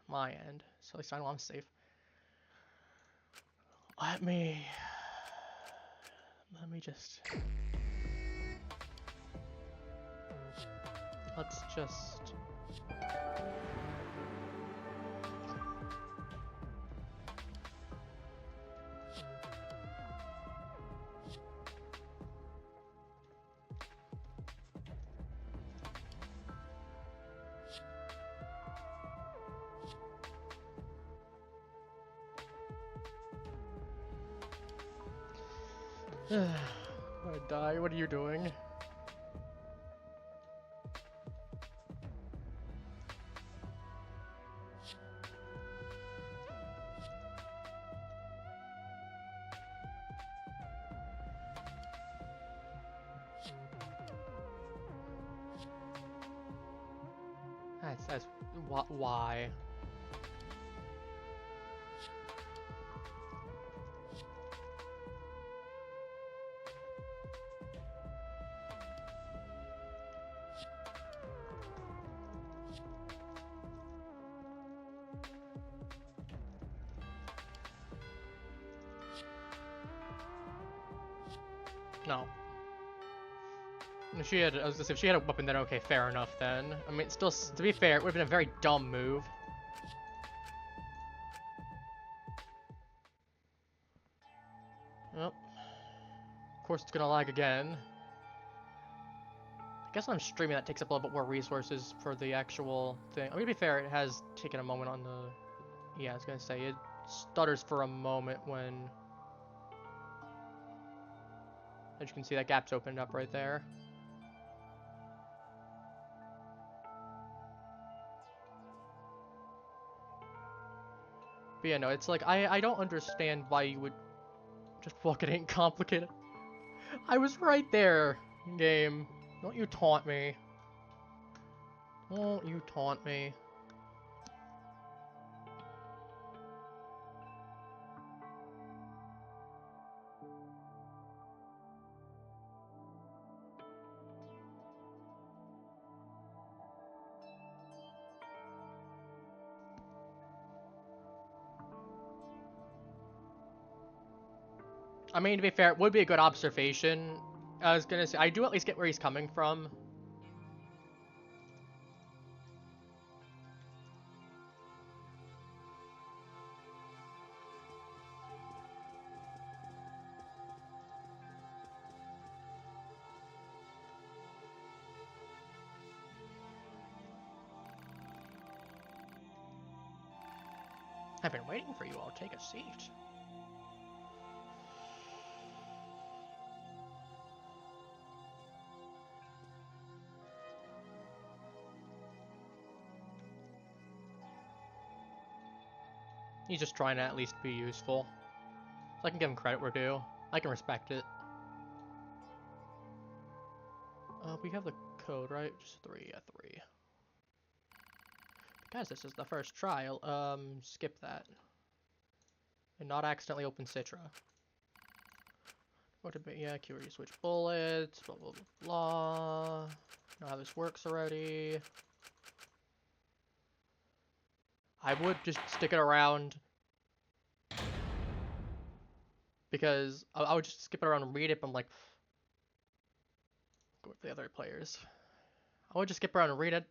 My end. So at least I know I'm safe. Let me just... Let's just... I die. What are you doing? That's why? No. If she had, I was gonna say, if she had a weapon, then okay, fair enough then. I mean, still, to be fair, it would have been a very dumb move. Well, of course it's gonna lag again. I guess when I'm streaming, that takes up a little bit more resources for the actual thing. I mean, to be fair, it has taken a moment on the... Yeah, I was gonna say, it stutters for a moment when... As you can see, that gap's opened up right there. But yeah, no, it's like, I don't understand why you would just fucking ain't complicated. I was right there, game. Don't you taunt me. Don't you taunt me. I mean, to be fair, it would be a good observation. I was gonna say, I do at least get where he's coming from. I've been waiting for you all. Take a seat. He's just trying to at least be useful. So I can give him credit where due. I can respect it. We have the code, right? Just 3, yeah, 3. Guys, this is the first trial. Skip that. And not accidentally open Citra. What did yeah, curious switch bullets, blah blah blah blah. Know how this works already. I would just stick it around because I would just skip it around and read it, but I'm like, go with the other players. I would just skip around and read it,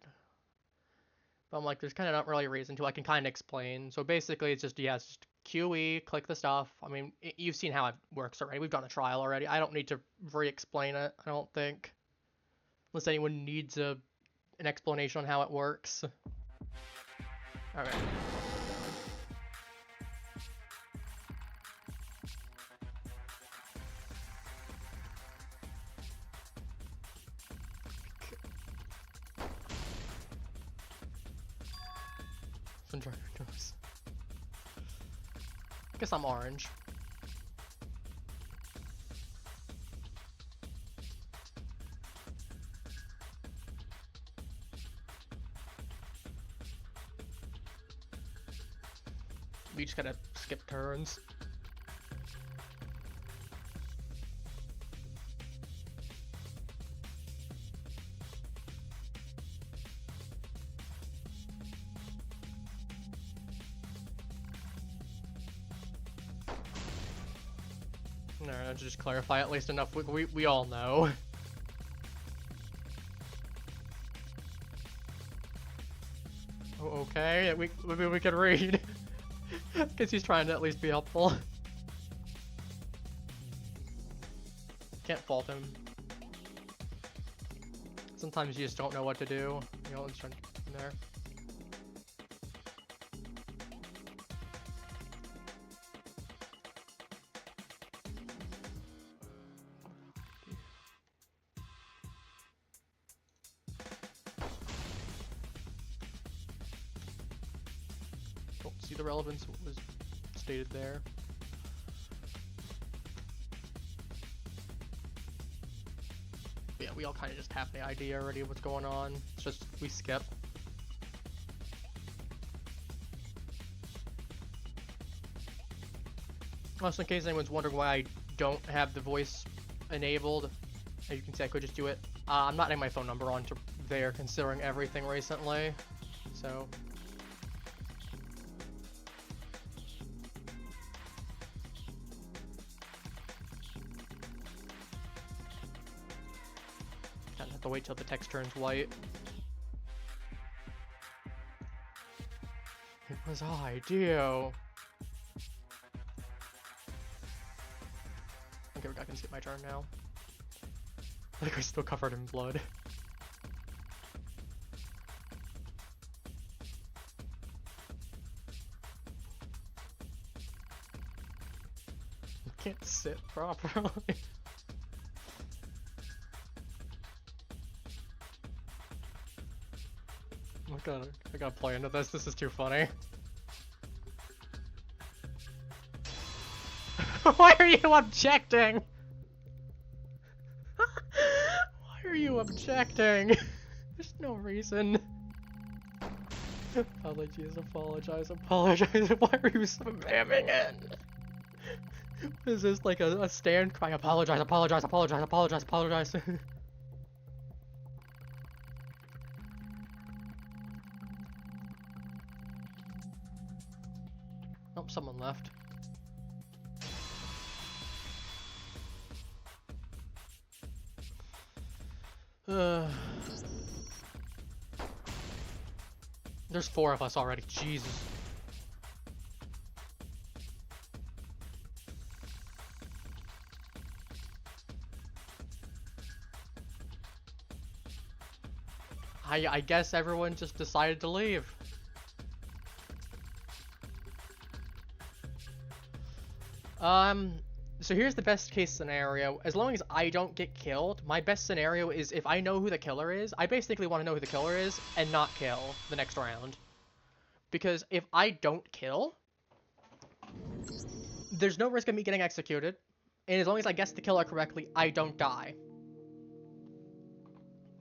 but I'm like, there's kind of not really a reason to. I can kind of explain. So basically, it's just, yeah, it's just QE, click the stuff. I mean, you've seen how it works already. We've done a trial already. I don't need to re-explain it, I don't think. Unless anyone needs an explanation on how it works. Alright. I guess I'm orange. We just gotta skip turns. No, to just clarify at least enough. We all know. Oh, okay, maybe we could read. Guess he's trying to at least be helpful. Can't fault him. Sometimes you just don't know what to do. You know, it's trying in there. Don't see the relevance of what was stated there. Yeah, we all kind of just have the idea already of what's going on. It's just we skip. Also, in case anyone's wondering why I don't have the voice enabled, as you can see, I could just do it. I'm not adding my phone number onto there, considering everything recently. So. Kind of have to wait till the text turns white. It was ideal. Okay, I can skip my turn now. I think we're still covered in blood. I can't sit properly. I gotta play into this. This is too funny. Why are you objecting? are you objecting? There's no reason. Apologies, apologize. Why are you spamming it? Is this like a stand cry? Apologize. Oh, someone left. There's 4 of us already. Jesus. I guess everyone just decided to leave. So here's the best case scenario. As long as I don't get killed, my best scenario is if I know who the killer is, I basically want to know who the killer is and not kill the next round. Because if I don't kill, there's no risk of me getting executed. And as long as I guess the killer correctly, I don't die.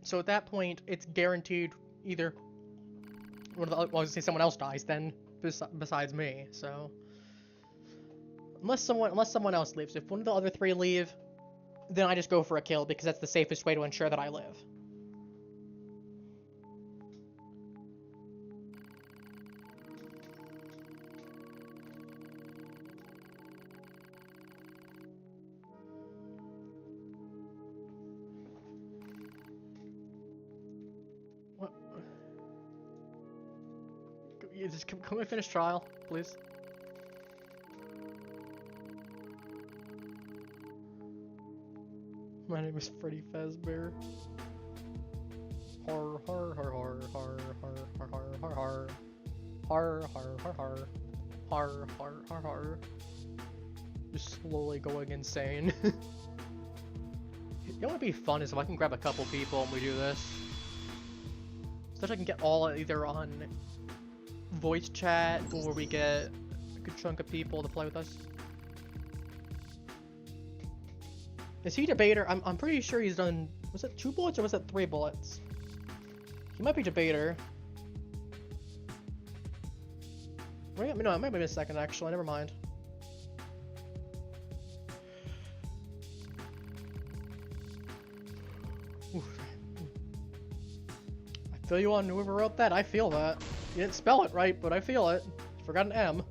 So at that point, it's guaranteed either one of the, well, I was gonna say someone else dies then besides me. So unless someone else leaves, if one of the other 3 leave, then I just go for a kill because that's the safest way to ensure that I live. What? Can we finish trial, please? My name is Freddy Fazbear. Har har har har har har har har har har har har har har har har har. Just slowly going insane. You know what would be fun is if I can grab a couple people and we do this. So that I can get all either on voice chat or we get a good chunk of people to play with us. Is he debater? I'm pretty sure he's done. Was it 2 bullets or was it 3 bullets? He might be debater. Wait, no, it might be a second actually. Never mind. Oof. I feel you on whoever wrote that. I feel that. You didn't spell it right, but I feel it. You forgot an M.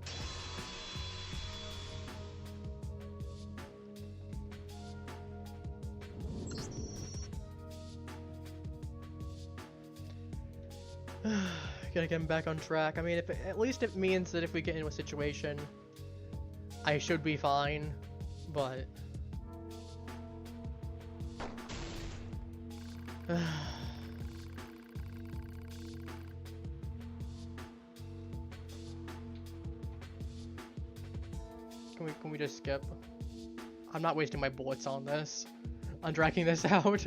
Gotta get him back on track. I mean, if at least it means that if we get into a situation, I should be fine, but... Can we just skip? I'm not wasting my bullets on this. On dragging this out.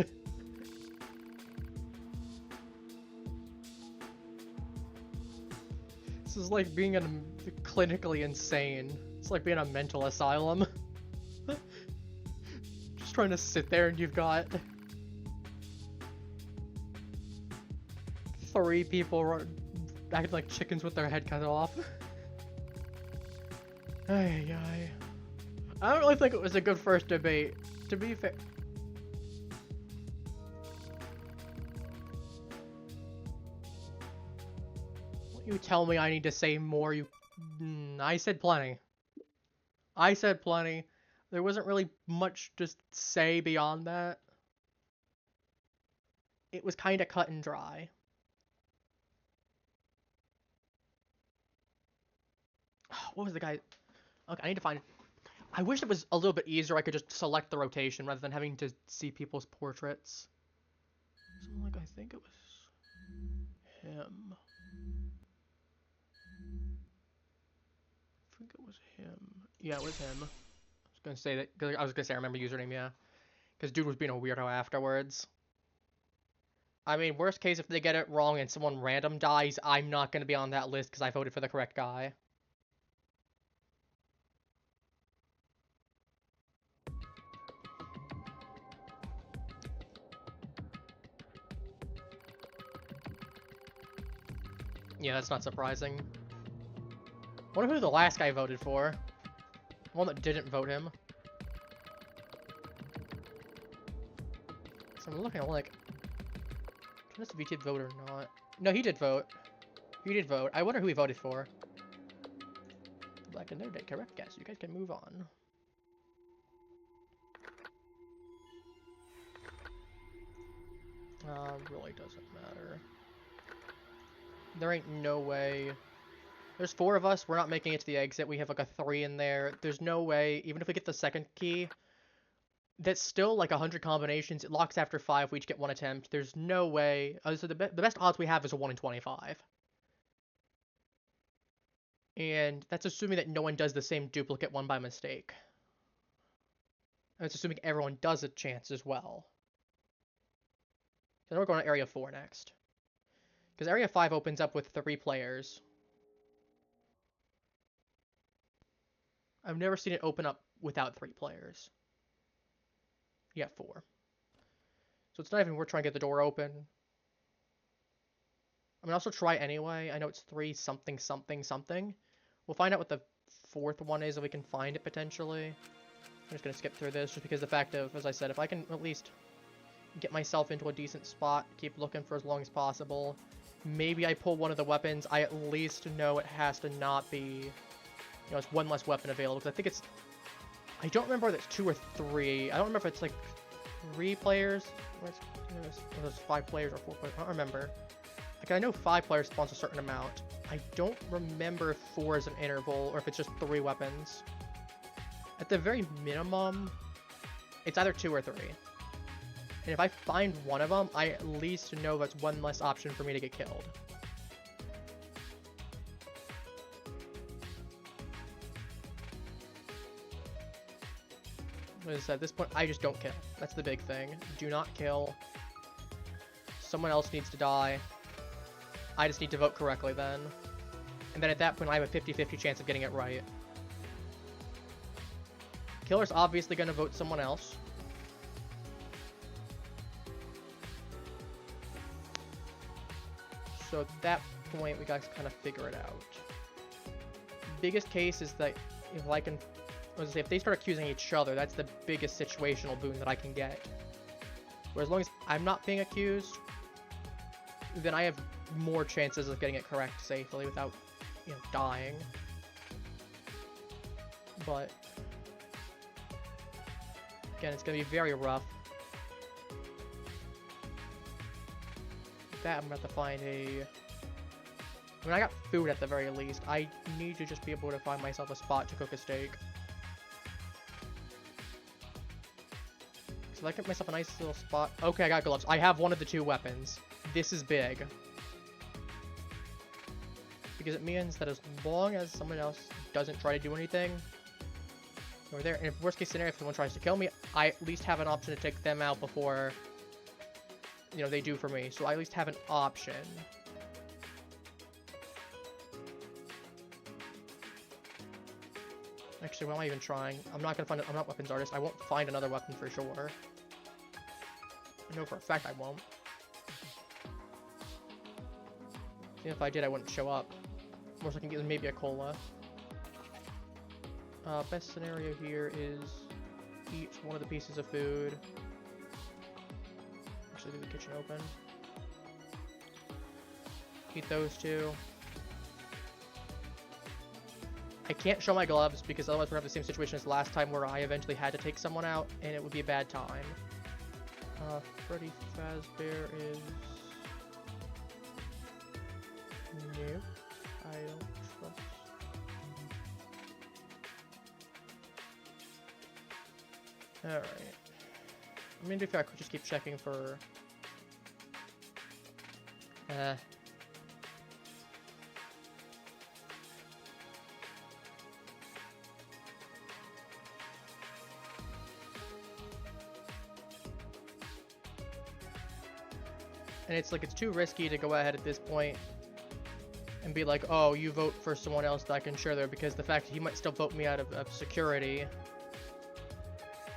This is like being clinically insane. It's like being a mental asylum. Just trying to sit there and you've got 3 people acting like chickens with their head cut off. Ay. I don't really think it was a good first debate, to be fair. You tell me I need to say more, you... I said plenty. There wasn't really much to say beyond that. It was kind of cut and dry. What was the guy... Okay, I need to find... I wish it was a little bit easier. I could just select the rotation rather than having to see people's portraits. So, like, I think it was him. I think it was him. Yeah, it was him. I was gonna say that because I was gonna say I remember username. Yeah, because dude was being a weirdo afterwards. I mean, worst case, if they get it wrong and someone random dies, I'm not gonna be on that list because I voted for the correct guy. Yeah, that's not surprising. Wonder who the last guy voted for. One that didn't vote him. So I'm looking at like, if he did vote or not. No, he did vote. He did vote. I wonder who he voted for. Black and Nerd, correct guess. You guys can move on. Really doesn't matter. There ain't no way. There's 4 of us. We're not making it to the exit. We have like a 3 in there. There's no way, even if we get the second key, that's still like 100 combinations. It locks after 5. We each get 1 attempt. There's no way. So the best odds we have is a 1 in 25. And that's assuming that no one does the same duplicate one by mistake. And it's assuming everyone does a chance as well. So then we're going to Area 4 next. Because Area 5 opens up with 3 players. I've never seen it open up without 3 players. Yeah, 4. So it's not even worth trying to get the door open. I mean, also try anyway. I know it's 3 something something something. We'll find out what the 4th one is if we can find it potentially. I'm just going to skip through this just because the fact of, as I said, if I can at least get myself into a decent spot, keep looking for as long as possible. Maybe I pull one of the weapons. I at least know it has to not be, you know, it's 1 less weapon available. Because I think it's, I don't remember if it's 2 or 3. I don't remember if it's like 3 players. There's 5 players or 4 players. I don't remember. Like, I know 5 players spawns a certain amount. I don't remember if 4 is an interval or if it's just 3 weapons. At the very minimum, it's either 2 or 3. And if I find one of them, I at least know that's 1 less option for me to get killed. As I said, at this point, I just don't kill. That's the big thing. Do not kill. Someone else needs to die. I just need to vote correctly then. And then at that point, I have a 50-50 chance of getting it right. Killer's obviously going to vote someone else. So at that point, we guys kind of figure it out. Biggest case is that if I can, if they start accusing each other, that's the biggest situational boon that I can get. Whereas as long as I'm not being accused, then I have more chances of getting it correct safely without, you know, dying. But again, it's gonna be very rough. That I'm gonna have to find a, I mean, I got food at the very least. I need to just be able to find myself a spot to cook a steak. So I get myself a nice little spot. Okay, I got gloves. I have one of the 2 weapons. This is big. Because it means that as long as someone else doesn't try to do anything, over there, and if worst case scenario, if someone tries to kill me, I at least have an option to take them out before, you know, they do for me. So I at least have an option. Actually, what am I even trying? I'm not gonna find it. I'm not weapons artist. I won't find another weapon for sure. I know for a fact I won't. Even if I did, I wouldn't show up. Most I can get is maybe a cola. Best scenario here is eat one of the pieces of food. Actually, leave the kitchen open. Eat those 2. I can't show my gloves because otherwise we're gonna have the same situation as last time where I eventually had to take someone out and it would be a bad time. Freddy Fazbear is... Nope. I don't trust. Alright. I mean, if I could just keep checking for... And it's like, it's too risky to go ahead at this point and be like, oh, you vote for someone else that I can share there, because the fact that he might still vote me out of security.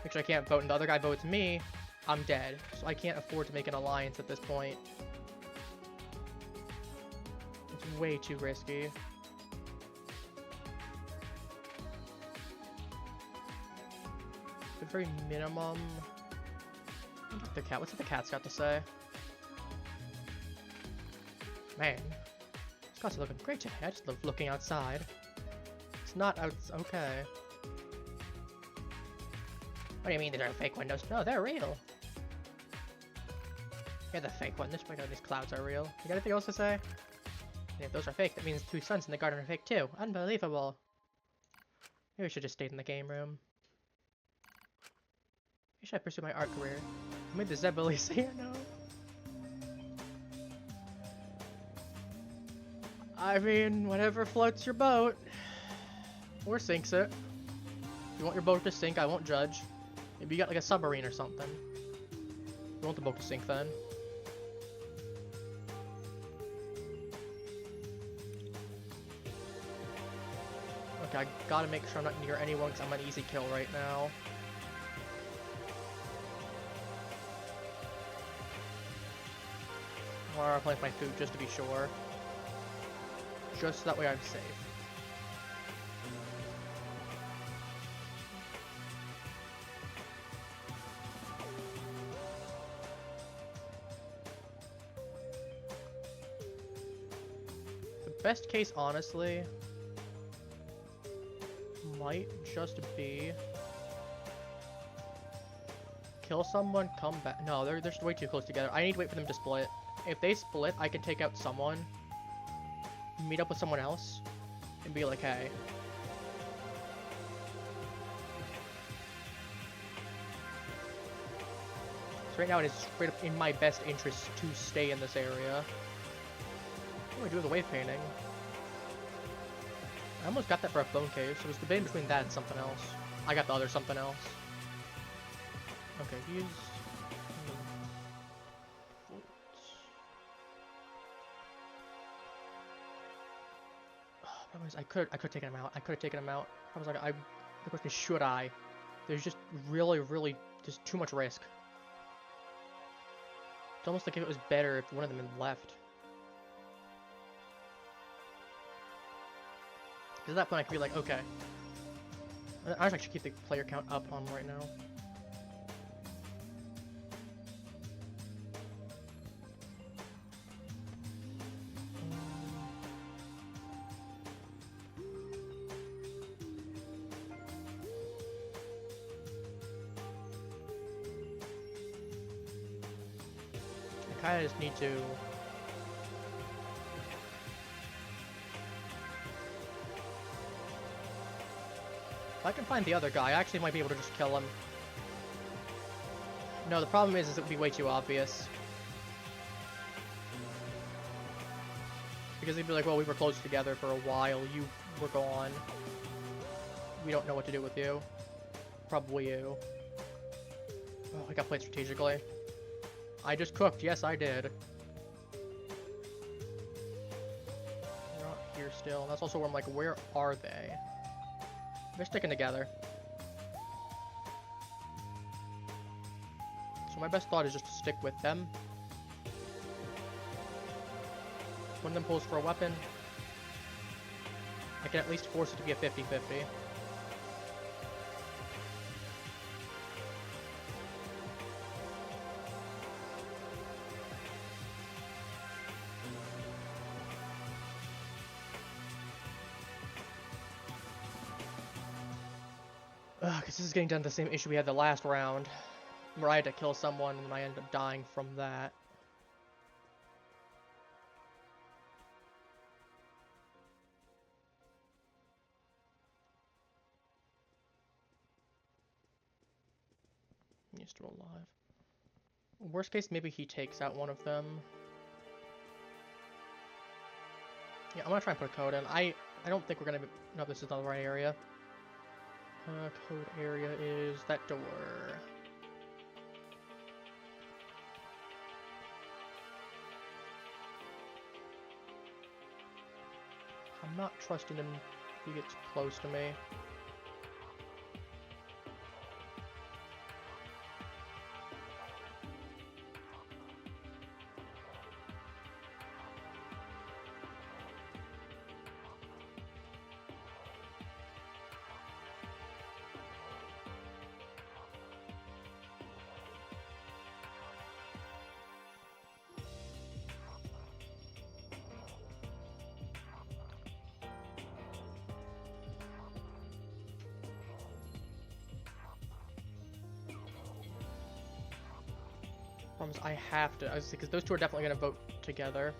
Actually, I can't vote, and the other guy votes me, I'm dead. So I can't afford to make an alliance at this point. It's way too risky. The very minimum. The cat. What's the cat's got to say? Man, these cats are looking great today. I just love looking outside. It's not out. Okay. What do you mean these are fake windows? No, they're real. Yeah, the fake one. This window, these clouds are real. You got anything else to say? And if those are fake, that means the 2 suns in the garden are fake too. Unbelievable. Maybe we should just stay in the game room. Maybe should I pursue my art career? I made the Zebeli say no. I mean, whatever floats your boat. Or sinks it. If you want your boat to sink, I won't judge. Maybe you got like a submarine or something. You want the boat to sink then. Okay, I gotta make sure I'm not near anyone because I'm an easy kill right now. Or I'll plant my food just to be sure. Just so that way I'm safe. The best case, honestly, might just be kill someone, come back. No, they're just way too close together. I need to wait for them to split. If they split, I can take out someone, meet up with someone else, and be like, hey. So right now it is straight up in my best interest to stay in this area. What do I do with the wave painting? I almost got that for a phone case. So it was debating between that and something else. I got the other something else. Okay, he's... I could have taken him out. I could have taken him out. I was like, the question is, should I? There's just really just too much risk. It's almost like if it was better if one of them had left. Because at that point I could be like, okay. I should keep the player count up on right now. I just need to... If I can find the other guy, I actually might be able to just kill him. No, the problem is it would be way too obvious. Because they'd be like, well, we were close together for a while, you were gone. We don't know what to do with you. Probably you. Oh, I got played strategically. I just cooked. Yes, I did. They're not here still. That's also where I'm like, where are they? They're sticking together. So my best thought is just to stick with them. One of them pulls for a weapon. I can at least force it to be a 50-50. Because this is getting done to the same issue we had the last round, where I had to kill someone and I ended up dying from that. He's still alive. Worst case, maybe he takes out one of them. Yeah, I'm gonna try and put a code in. I don't think we're gonna be... No, this is not the right area. Code area is that door. I'm not trusting him if he gets close to me. platforms I have to, because those two are definitely going to vote together.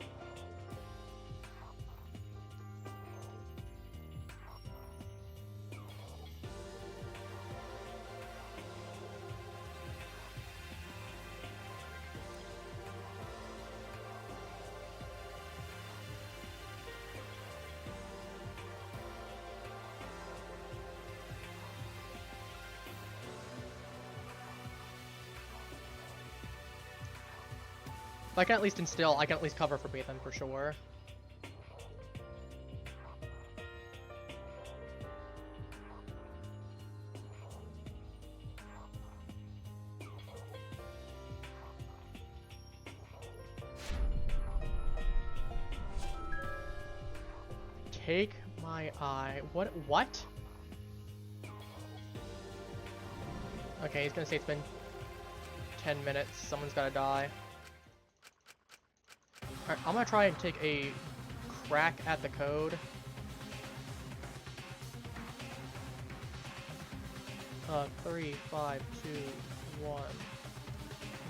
If I can at least instill, I can at least cover for Bathan for sure. Take my eye. What? What? Okay, he's gonna say it's been 10 minutes. Someone's gotta die. Alright, I'm gonna try and take a crack at the code. 3, 5, 2, 1.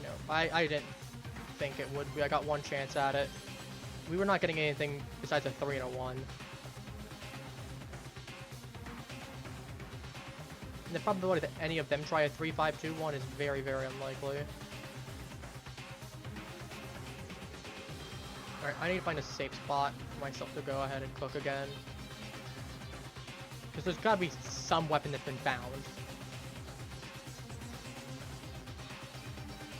No, I didn't think it would be. I got one chance at it. We were not getting anything besides a 3 and a 1. And the probability that any of them try a 3, 5, 2, 1 is very, very unlikely. Alright, I need to find a safe spot for myself to go ahead and cook again. Because there's gotta be some weapon that's been found.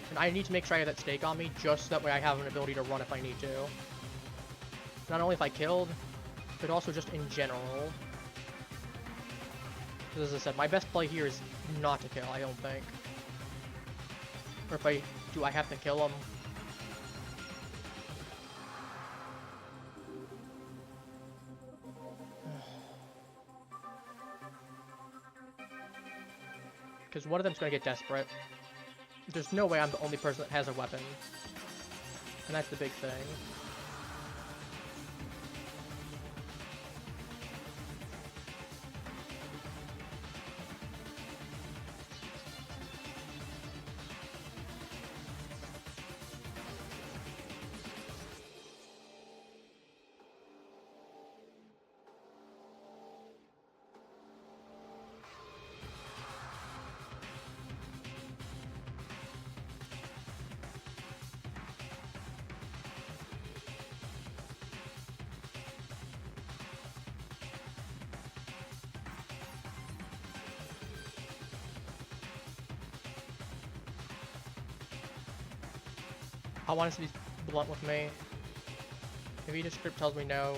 And I need to make sure I have that stake on me, just so that way I have an ability to run if I need to. Not only if I killed, but also just in general. Because as I said, my best play here is not to kill, I don't think. Or if I do, I have to kill him. Because one of them's going to get desperate. There's no way I'm the only person that has a weapon. And that's the big thing. I want us to be blunt with me. If he just script tells me no.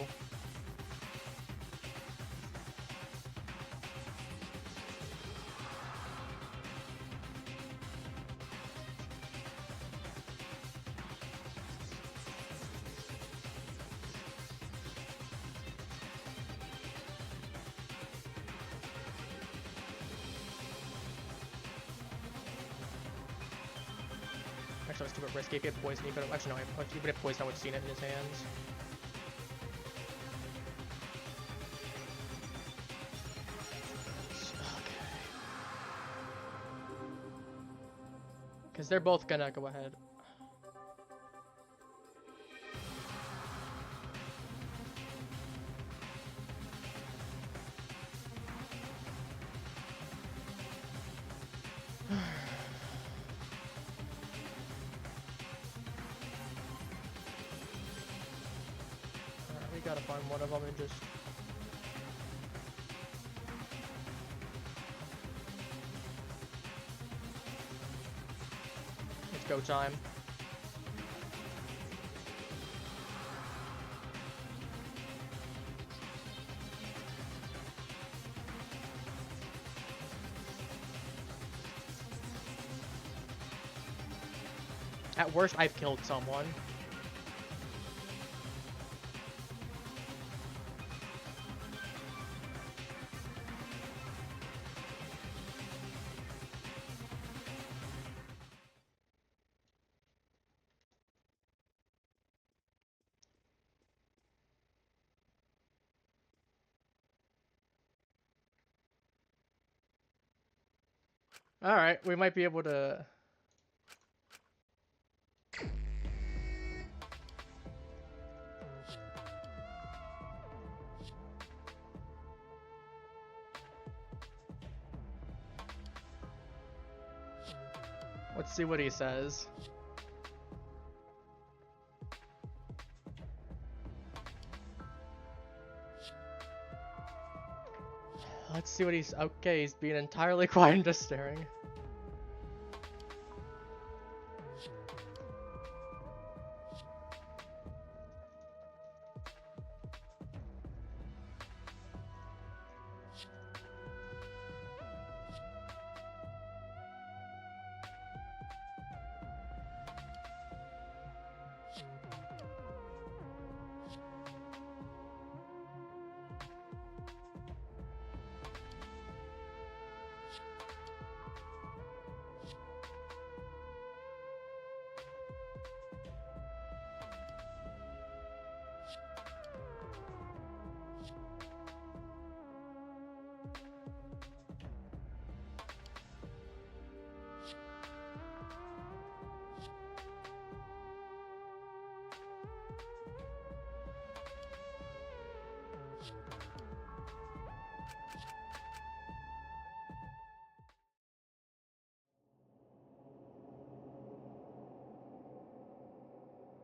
Actually, that's too bit risky. If he had poison, he could have. Actually, no, if he would have poison, I would have seen it in his hands. Okay. Because they're both gonna go ahead. We gotta find one of them and just... It's go time. At worst, I've killed someone. Alright, we might be able to... Let's see what he says. Let's see what he's... Okay, he's being entirely quiet and just staring.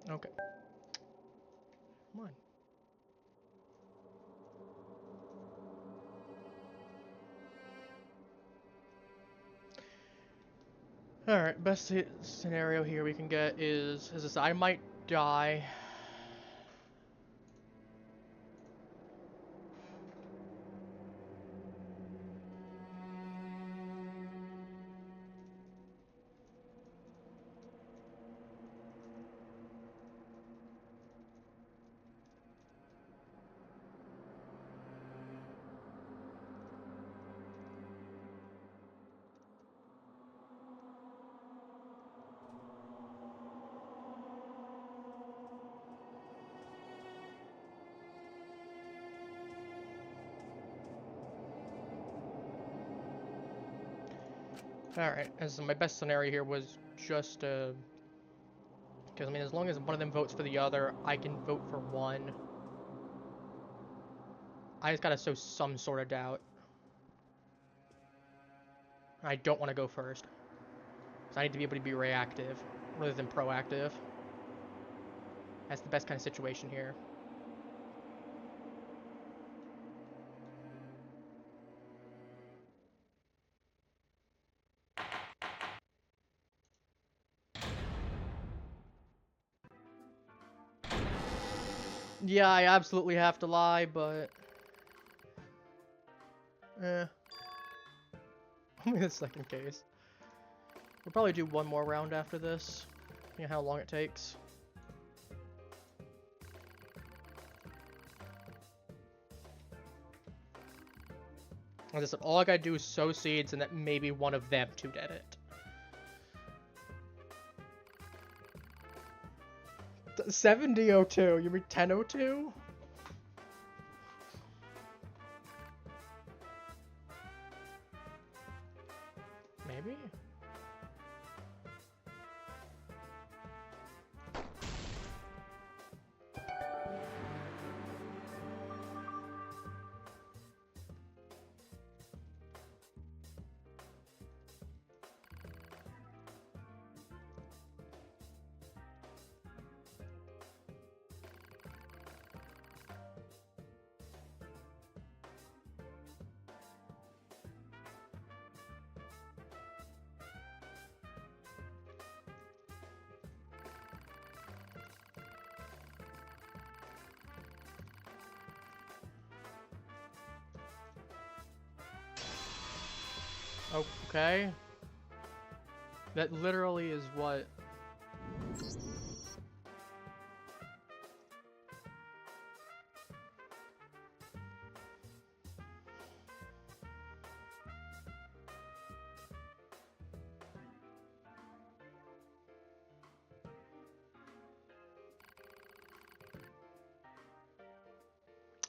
Okay. Come on. Alright, best scenario here we can get is this: I might die. Alright, as my best scenario here was just, because, I mean, as long as one of them votes for the other, I can vote for one. I just gotta sow some sort of doubt. I don't want to go first. So I need to be able to be reactive, rather than proactive. That's the best kind of situation here. Yeah, I absolutely have to lie, but... Only the second case. We'll probably do one more round after this. You know how long it takes. As I said, all I gotta do is sow seeds and that maybe one of them two did it. 7002, you mean 1002? Maybe? Okay. That literally is what...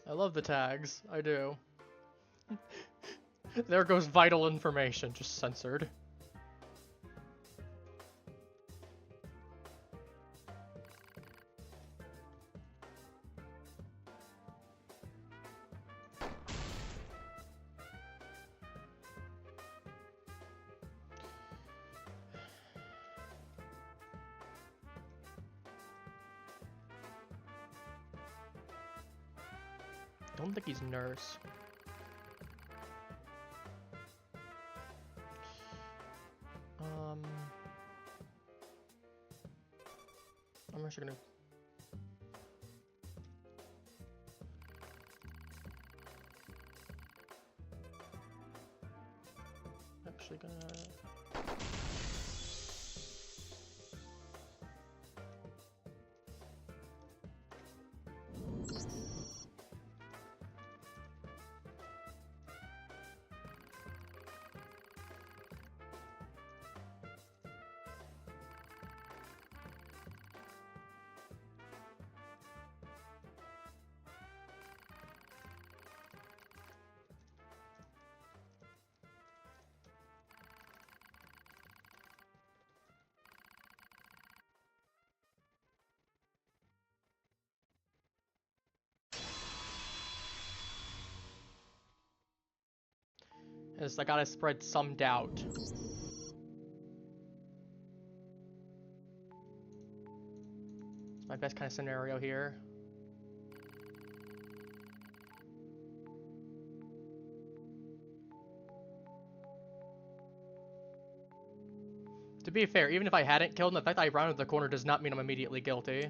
I love the tags. I do. There goes vital information, just censored. don't think he's nurse. I'm actually gonna. Actually gonna. Is I gotta spread some doubt. It's my best kind of scenario here. To be fair, even if I hadn't killed him, the fact that I rounded the corner does not mean I'm immediately guilty.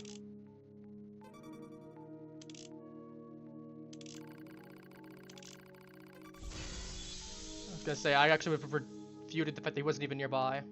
I was gonna say, I actually would have refuted the fact that he wasn't even nearby.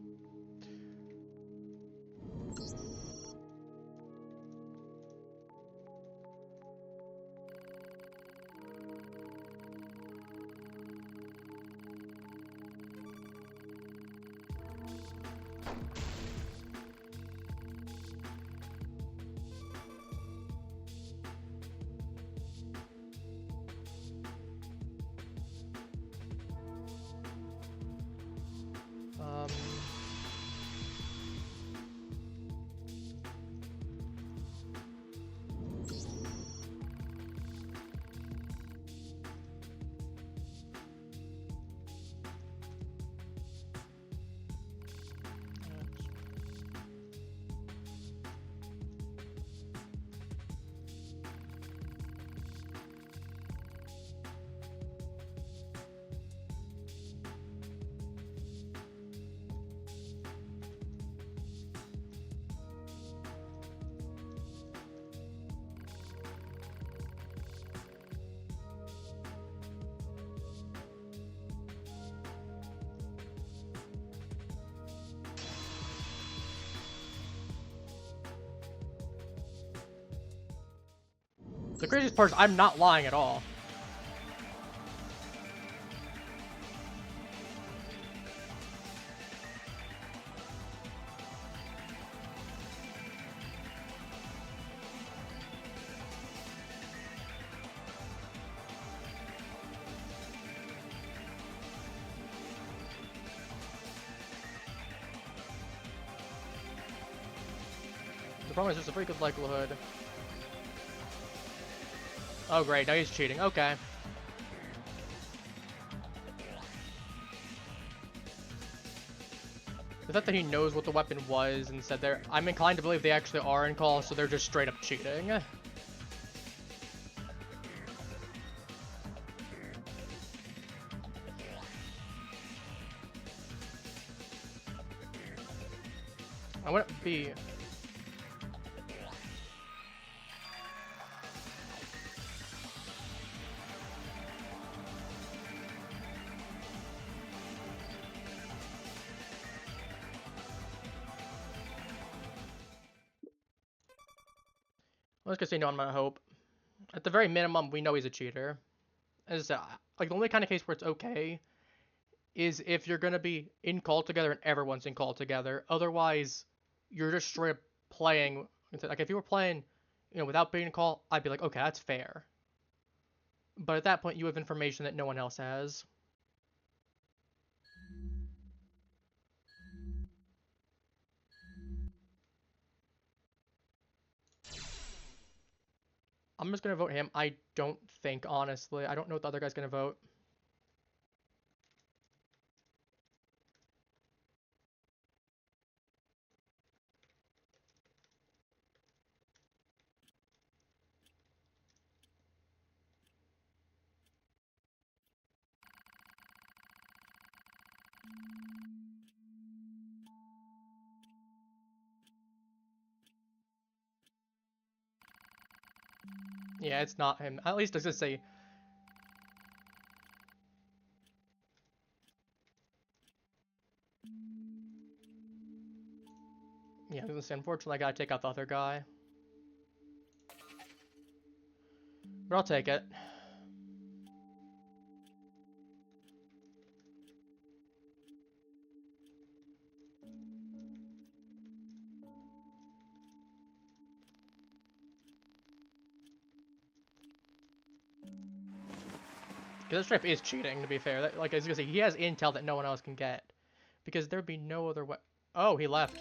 The craziest part is I'm not lying at all. The problem is there's a pretty good likelihood. Oh great, now he's cheating. Okay. The fact that he knows what the weapon was and said there, I'm inclined to believe they actually are in call, so they're just straight up cheating. I went B. Let's just say no on my hope. At the very minimum, we know he's a cheater. As I said, like the only kind of case where it's okay is if you're gonna be in call together and everyone's in call together. Otherwise, you're just straight up playing. Like if you were playing, without being in call, I'd be like, okay, that's fair. But at that point, you have information that no one else has. I'm just gonna vote him. I don't think, honestly. I don't know what the other guy's gonna vote. Yeah, it's not him. At least does it say... Yeah, I was gonna say, unfortunately I gotta take out the other guy. But I'll take it. Because this trip is cheating, to be fair. Like, I was gonna say, he has intel that no one else can get. Because there'd be no other way. Oh, he left.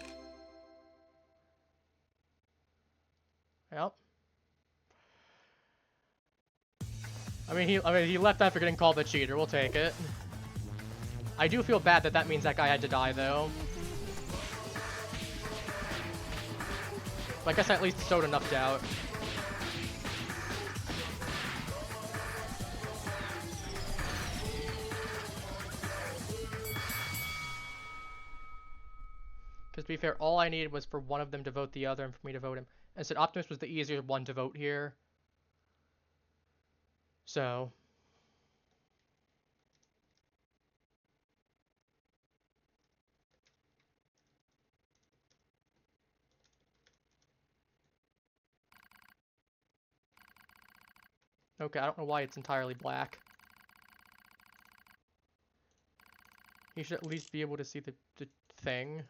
Yep. I mean, he left after getting called a cheater. We'll take it. I do feel bad that that means that guy had to die, though. But I guess I at least sowed enough doubt. Because to be fair, all I needed was for one of them to vote the other and for me to vote him. And said Optimus was the easier one to vote here. So... Okay, I don't know why it's entirely black. You should at least be able to see the thing.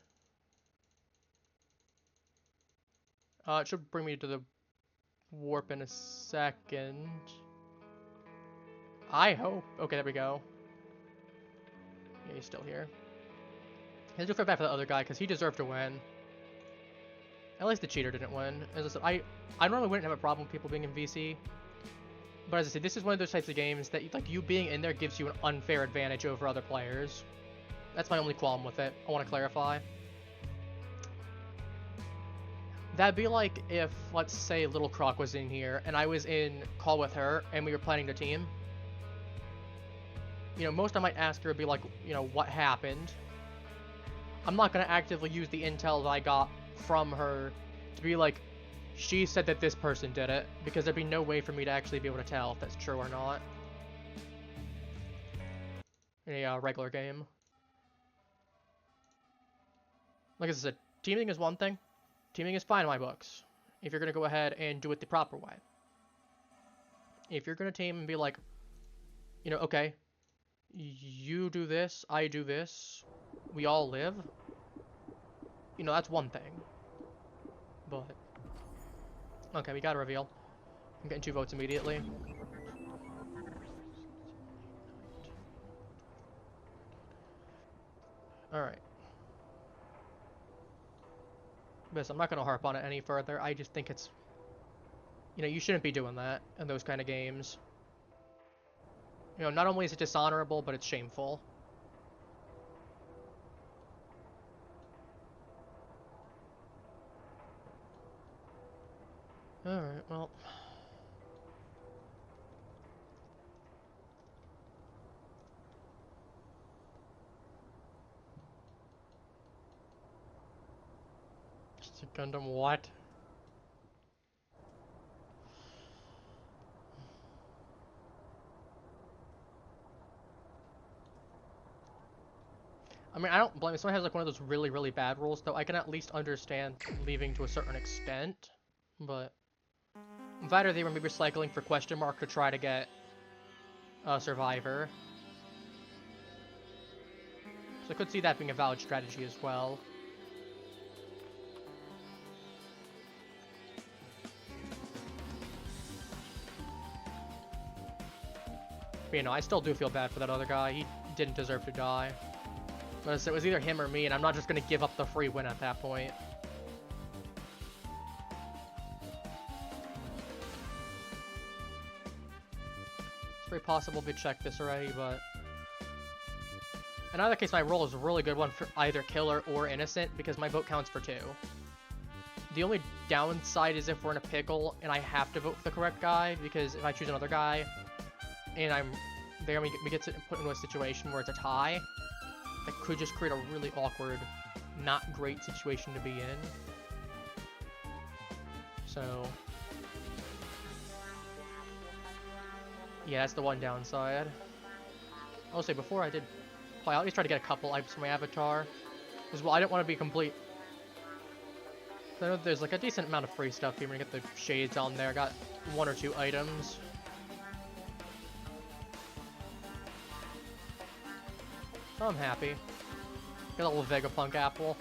It should bring me to the warp in a second. I hope. Okay, there we go. Yeah, he's still here. I do feel bad for the other guy, because he deserved to win. At least the cheater didn't win. As I said, I normally wouldn't have a problem with people being in VC. But as I said, this is one of those types of games that, like, you being in there gives you an unfair advantage over other players. That's my only qualm with it. I want to clarify. That'd be like if, let's say, Little Croc was in here, and I was in call with her, and we were planning the team. You know, most I might ask her would be like, you know, what happened? I'm not going to actively use the intel that I got from her to be like, she said that this person did it, because there'd be no way for me to actually be able to tell if that's true or not. In a regular game. Like I said, teaming is one thing. Teaming is fine in my books, if you're going to go ahead and do it the proper way. If you're going to team and be like, you know, okay, you do this, I do this, we all live, you know, that's one thing. But... okay, we got a reveal. I'm getting 2 votes immediately. Alright. But I'm not going to harp on it any further. I just think it's... you know, you shouldn't be doing that in those kind of games. You know, not only is it dishonorable, but it's shameful. Alright, well... Gundam what? I mean, I don't blame if someone has like one of those really, really bad rules, though I can at least understand leaving to a certain extent, but... I'm glad they were maybe recycling for question mark to try to get a survivor. So I could see that being a valid strategy as well. But, you know, I still do feel bad for that other guy. He didn't deserve to die. But it was either him or me, and I'm not just going to give up the free win at that point. It's very possible we checked this already, but... in either case, my roll is a really good one for either killer or innocent, because my vote counts for 2. The only downside is if we're in a pickle, and I have to vote for the correct guy, because if I choose another guy, and I'm there, we get to put into a situation where it's a tie. that could just create a really awkward, not great situation to be in. So, yeah, that's the one downside. I'll say before I did play, I always try to get a couple items from my avatar, as well. I didn't want to be complete. I know there's like a decent amount of free stuff here when you get the shades on there. I got 1 or 2 items. So I'm happy. Got a little Vegapunk apple.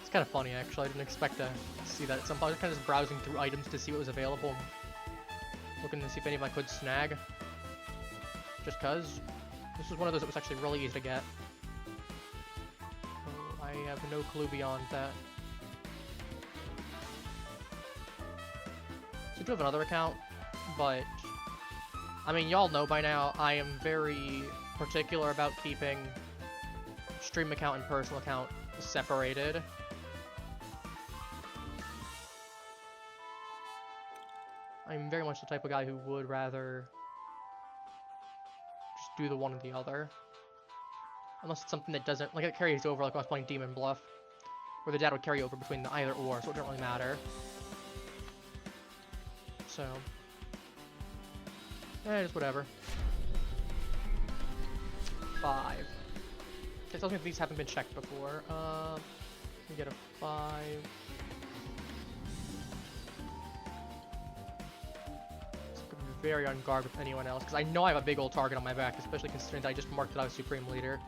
It's kind of funny actually. I didn't expect to see that at some point. I was kind of just browsing through items to see what was available. Looking to see if any of I could snag. Just cause. This was one of those that was actually really easy to get. I have no clue beyond that. So I do have another account, but I mean, y'all know by now, I am very particular about keeping stream account and personal account separated. I'm very much the type of guy who would rather just do the one or the other. Unless it's something that doesn't, like it carries over, like when I was playing Demon Bluff, where the data would carry over between the either or, so it doesn't really matter. So, just whatever. 5. It tells me if these haven't been checked before. We get a 5. Very on guard with anyone else, because I know I have a big old target on my back, especially considering that I just marked that I was Supreme Leader.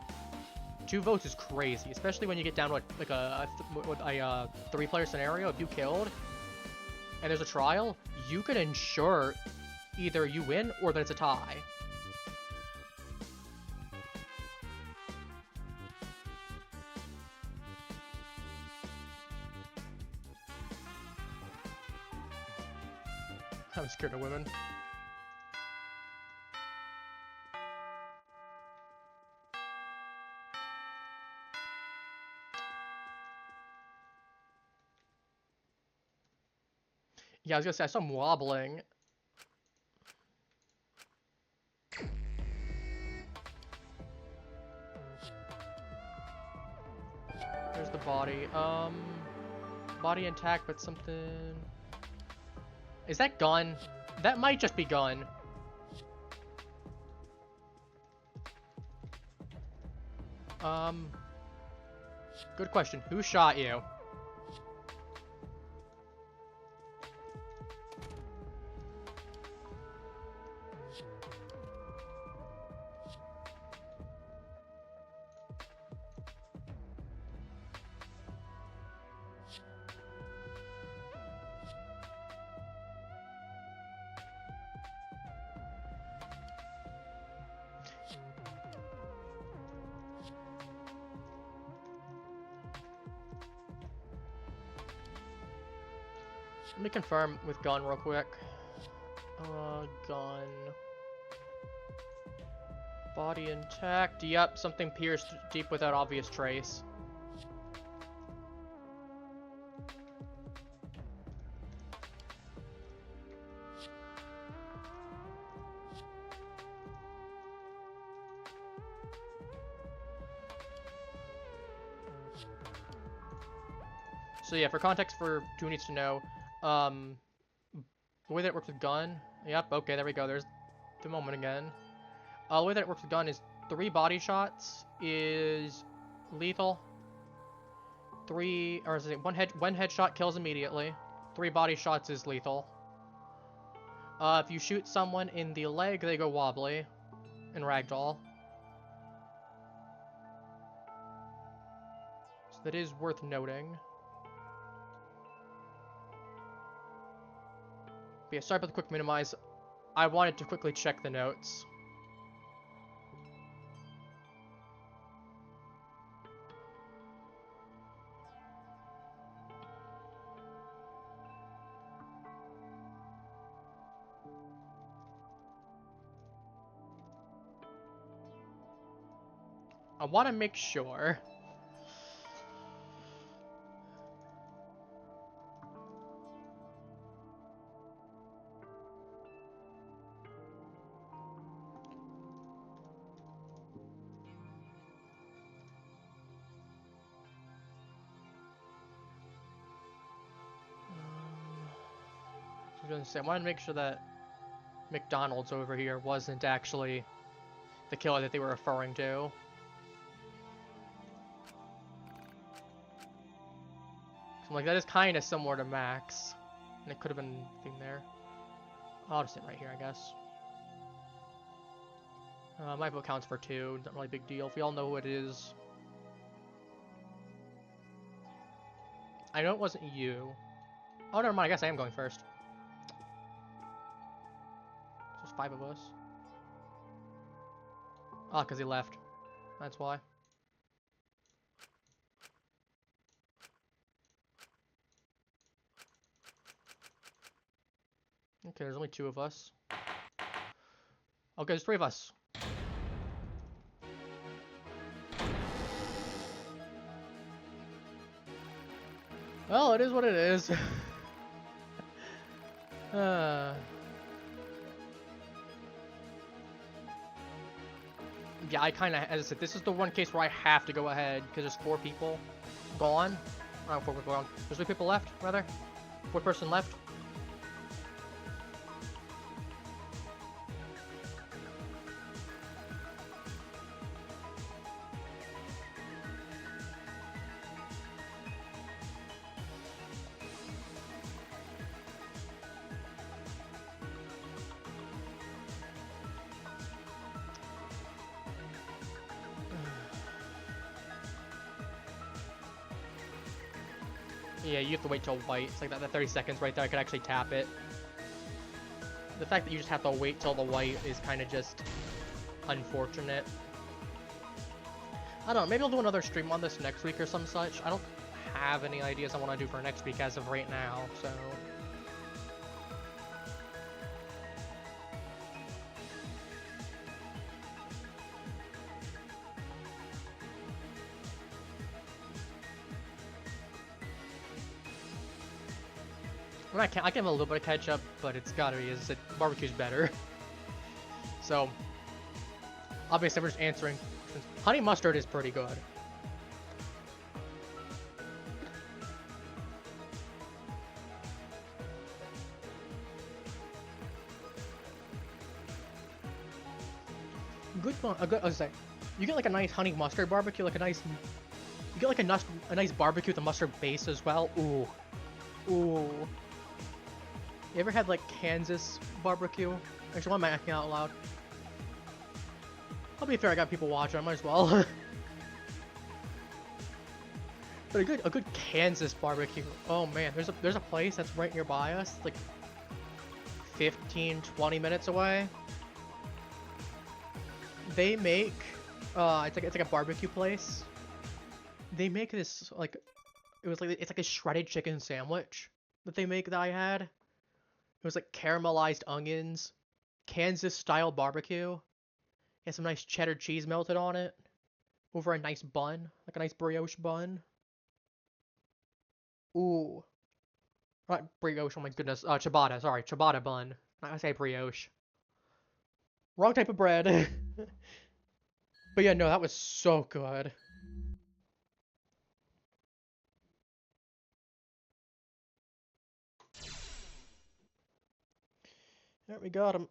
2 votes is crazy, especially when you get down to like a 3-player scenario. If you killed, and there's a trial, you can ensure either you win or that it's a tie. I'm scared of women. Yeah, I was gonna say, I saw him wobbling. There's the body. Body intact, but something... Is that gun? That might just be gun. Good question. Who shot you? Let me confirm with gun real quick. Gun. Body intact. Yep, something pierced deep without obvious trace. So yeah, for context for who needs to know, the way that it works with gun, yep, okay, there we go, there's the moment again. The way that it works with gun is 3 body shots is lethal. 1 headshot kills immediately. 3 body shots is lethal. If you shoot someone in the leg, they go wobbly and ragdoll. So that is worth noting. But yeah, sorry about the quick minimize. I wanted to quickly check the notes. I want to make sure. was gonna say, I wanted to make sure that McDonald's over here wasn't actually the killer that they were referring to. So I'm like, that is kind of similar to Max. And it could have been a thing there. I'll just sit right here, I guess. My vote counts for 2. Not really a big deal. If we all know who it is. I know it wasn't you. Oh, never mind. I guess I am going first. So there's 5 of us. Ah, because he left. That's why. Okay, there's only 2 of us. Okay, there's 3 of us. Well, it is what it is. Yeah, I kind of, as I said, this is the one case where I have to go ahead because there's 4 people gone. Oh, 4 people gone. There's 3 people left, rather. 4th person left. Yeah, you have to wait till white. It's like that 30 seconds right there. I could actually tap it. The fact that you just have to wait till the white is kind of just unfortunate. I don't know. Maybe I'll do another stream on this next week or some such. I don't have any ideas I want to do for next week as of right now, so... I can have a little bit of ketchup, but it's gotta be, as barbecue's better. So, obviously we're just answering. Honey mustard is pretty good. Good one. I was saying, you get like a nice honey mustard barbecue, like a nice. You get like a nice barbecue with a mustard base as well. Ooh, ooh. You ever had like Kansas barbecue? Actually, why am I acting out loud? I'll be fair, I got people watching, I might as well. But a good Kansas barbecue. Oh man, there's a place that's right nearby us, like 15-20 minutes away. They make it's like a barbecue place. They make this like it's like a shredded chicken sandwich that they make that I had. It was like caramelized onions, Kansas style barbecue. Had some nice cheddar cheese melted on it. Over a nice bun, like a nice brioche bun. Ooh. Not brioche, oh my goodness. Ciabatta, sorry. Ciabatta bun. I say brioche. Wrong type of bread. But yeah, no, that was so good. There, we got him.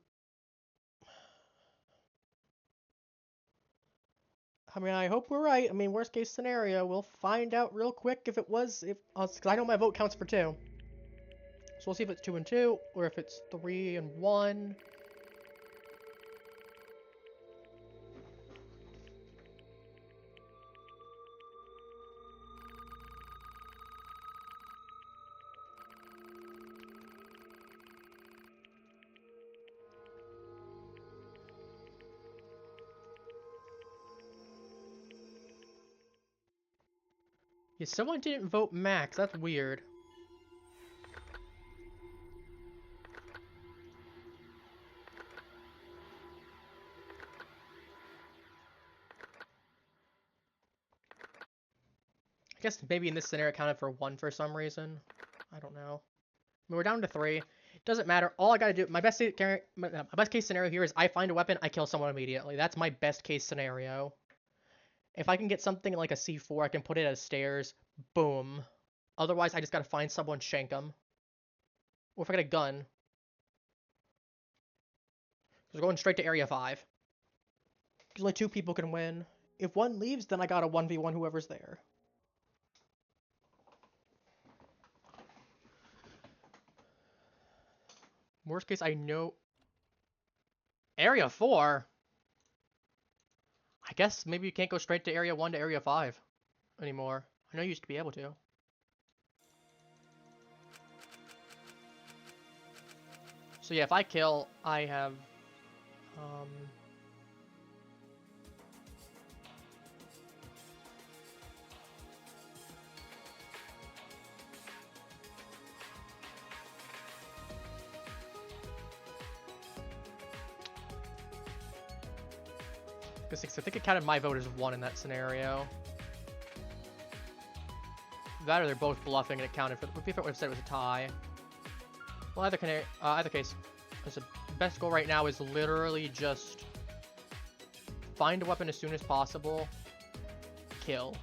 I mean, I hope we're right. I mean, worst case scenario, we'll find out real quick if it was, because I know my vote counts for 2. So we'll see if it's 2 and 2, or if it's 3 and 1. Yeah, someone didn't vote Max. That's weird. I guess maybe in this scenario it counted for 1 for some reason. I don't know. I mean, we're down to 3. Doesn't matter. All I gotta do, my best case scenario here is I find a weapon, I kill someone immediately. That's my best case scenario. If I can get something like a C4, I can put it as stairs. Boom. Otherwise, I just gotta find someone, shank them. Or if I get a gun, Just going straight to Area 5. Because only 2 people can win. If one leaves, then I gotta 1v1 whoever's there. Worst case, I know... Area 4? I guess maybe you can't go straight to Area 1 to Area 5 anymore. I know you used to be able to. So yeah, if I kill, I have... I think it counted my vote as 1 in that scenario. That or they're both bluffing and it counted for... If it would have said it was a tie. Well, either case, the best goal right now is literally just find a weapon as soon as possible, kill.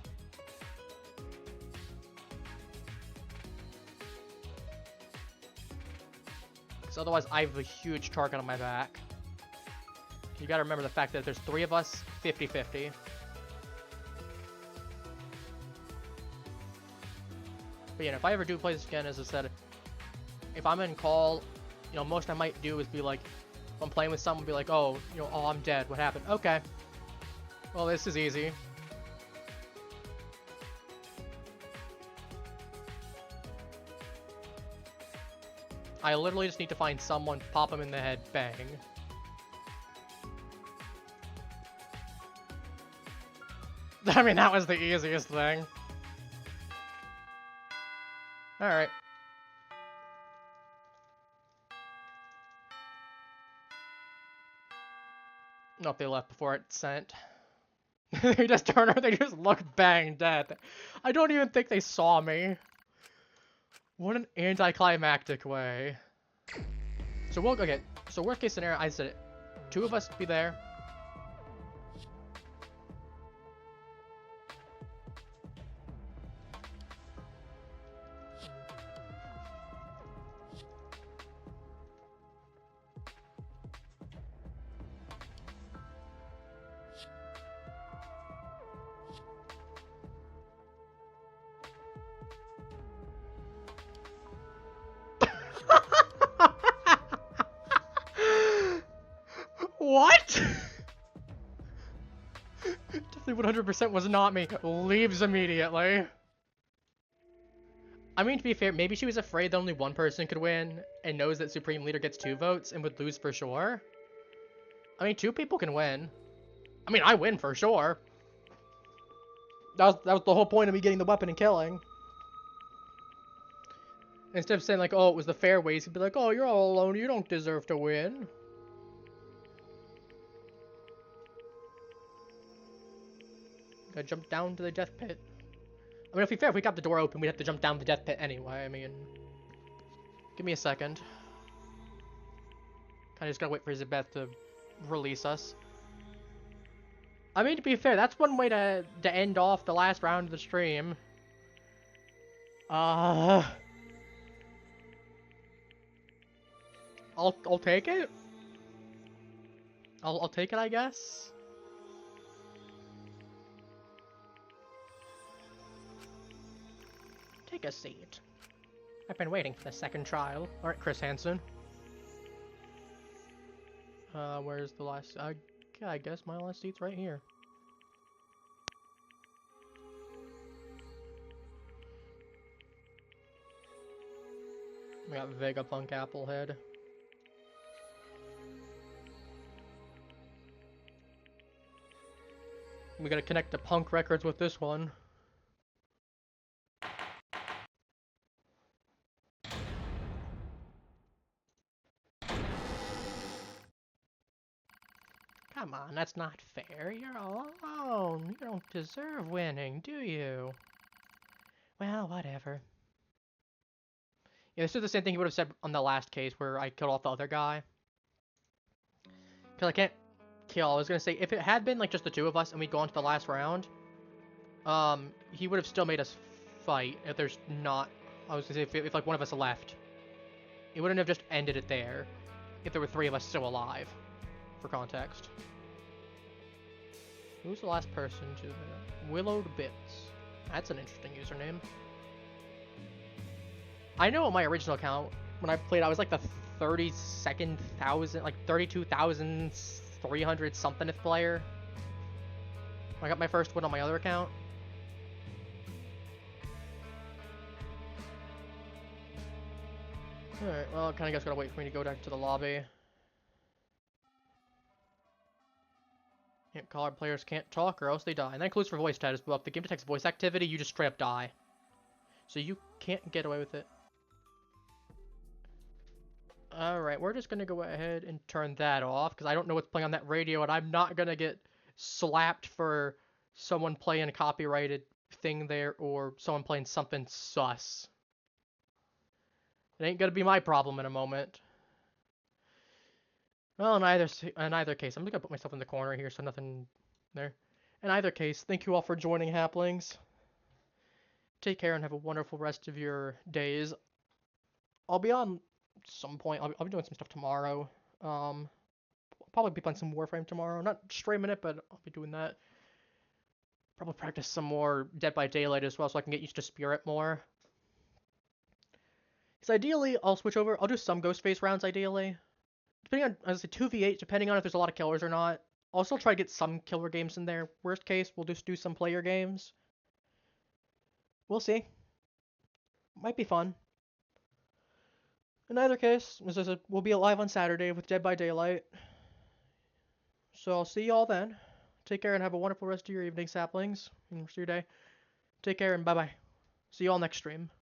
Because otherwise I have a huge target on my back. You gotta remember the fact that there's 3 of us, 50-50. But yeah, if I ever do play this again, as I said, if I'm in call, you know, most I might do is be like, if I'm playing with someone, be like, oh, you know, oh, I'm dead, what happened? Okay. Well, this is easy. I literally just need to find someone, pop them in the head, bang. I mean, that was the easiest thing. Alright. Nope, they left before it sent. They just turn around, they just look bang dead. I don't even think they saw me. What an anticlimactic way. So okay, so worst case scenario, I said it. 2 of us be there. What? Definitely 100% was not me. Leaves immediately. I mean, to be fair, maybe she was afraid that only 1 person could win and knows that Supreme Leader gets 2 votes and would lose for sure. I mean, 2 people can win. I mean, I win for sure. That was the whole point of me getting the weapon and killing. Instead of saying like, oh, it was the fair ways, he'd be like, oh, you're all alone, you don't deserve to win. Gotta jump down to the death pit. I mean, if we fair, if we got the door open, we'd have to jump down the death pit anyway. I mean, give me a second. Kinda just gotta wait for Zabeth to release us. I mean, to be fair, that's one way to end off the last round of the stream. I'll take it. I'll take it, I guess. Take a seat. I've been waiting for the second trial. Alright, Chris Hansen. Where's the last... I guess my last seat's right here. We got Vegapunk Applehead. We gotta connect the punk records with this one. Come on, that's not fair. You're all alone. You don't deserve winning, do you? Well, whatever. Yeah, this is the same thing he would have said on the last case where I killed off the other guy. Because I can't kill. I was going to say, if it had been like just the 2 of us and we'd gone to the last round, he would have still made us fight if there's not... I was going to say, if like 1 of us left. It wouldn't have just ended it there if there were 3 of us still alive. for context. Who's the last person to Willowed Bits? That's an interesting username. I know on my original account, when I played, I was like the 32nd thousand, like 32,300 somethingth player. I got my first win on my other account. Alright, well, I kinda guess gotta wait for me to go back to the lobby. Card players can't talk or else they die. And that includes for voice chat as well. If the game detects voice activity, you just straight up die. So you can't get away with it. Alright, we're just gonna go ahead and turn that off, because I don't know what's playing on that radio, and I'm not gonna get slapped for someone playing a copyrighted thing there, or someone playing something sus. It ain't gonna be my problem in a moment. Well, in either case, I'm just gonna put myself in the corner here so nothing there. In either case, thank you all for joining, Haplings. Take care and have a wonderful rest of your days. I'll be on some point. I'll be doing some stuff tomorrow. Probably be playing some Warframe tomorrow. Not streaming it, but I'll be doing that. Probably practice some more Dead by Daylight as well, so I can get used to Spirit more. Because ideally, I'll switch over. I'll do some Ghostface rounds, ideally. Depending on, as I say, 2v8, depending on if there's a lot of killers or not. I'll still try to get some killer games in there. Worst case, we'll just do some player games. We'll see. Might be fun. In either case, as I said, we'll be live on Saturday with Dead by Daylight. So I'll see y'all then. Take care and have a wonderful rest of your evening, Saplings, and rest of your day. Take care and bye-bye. See y'all next stream.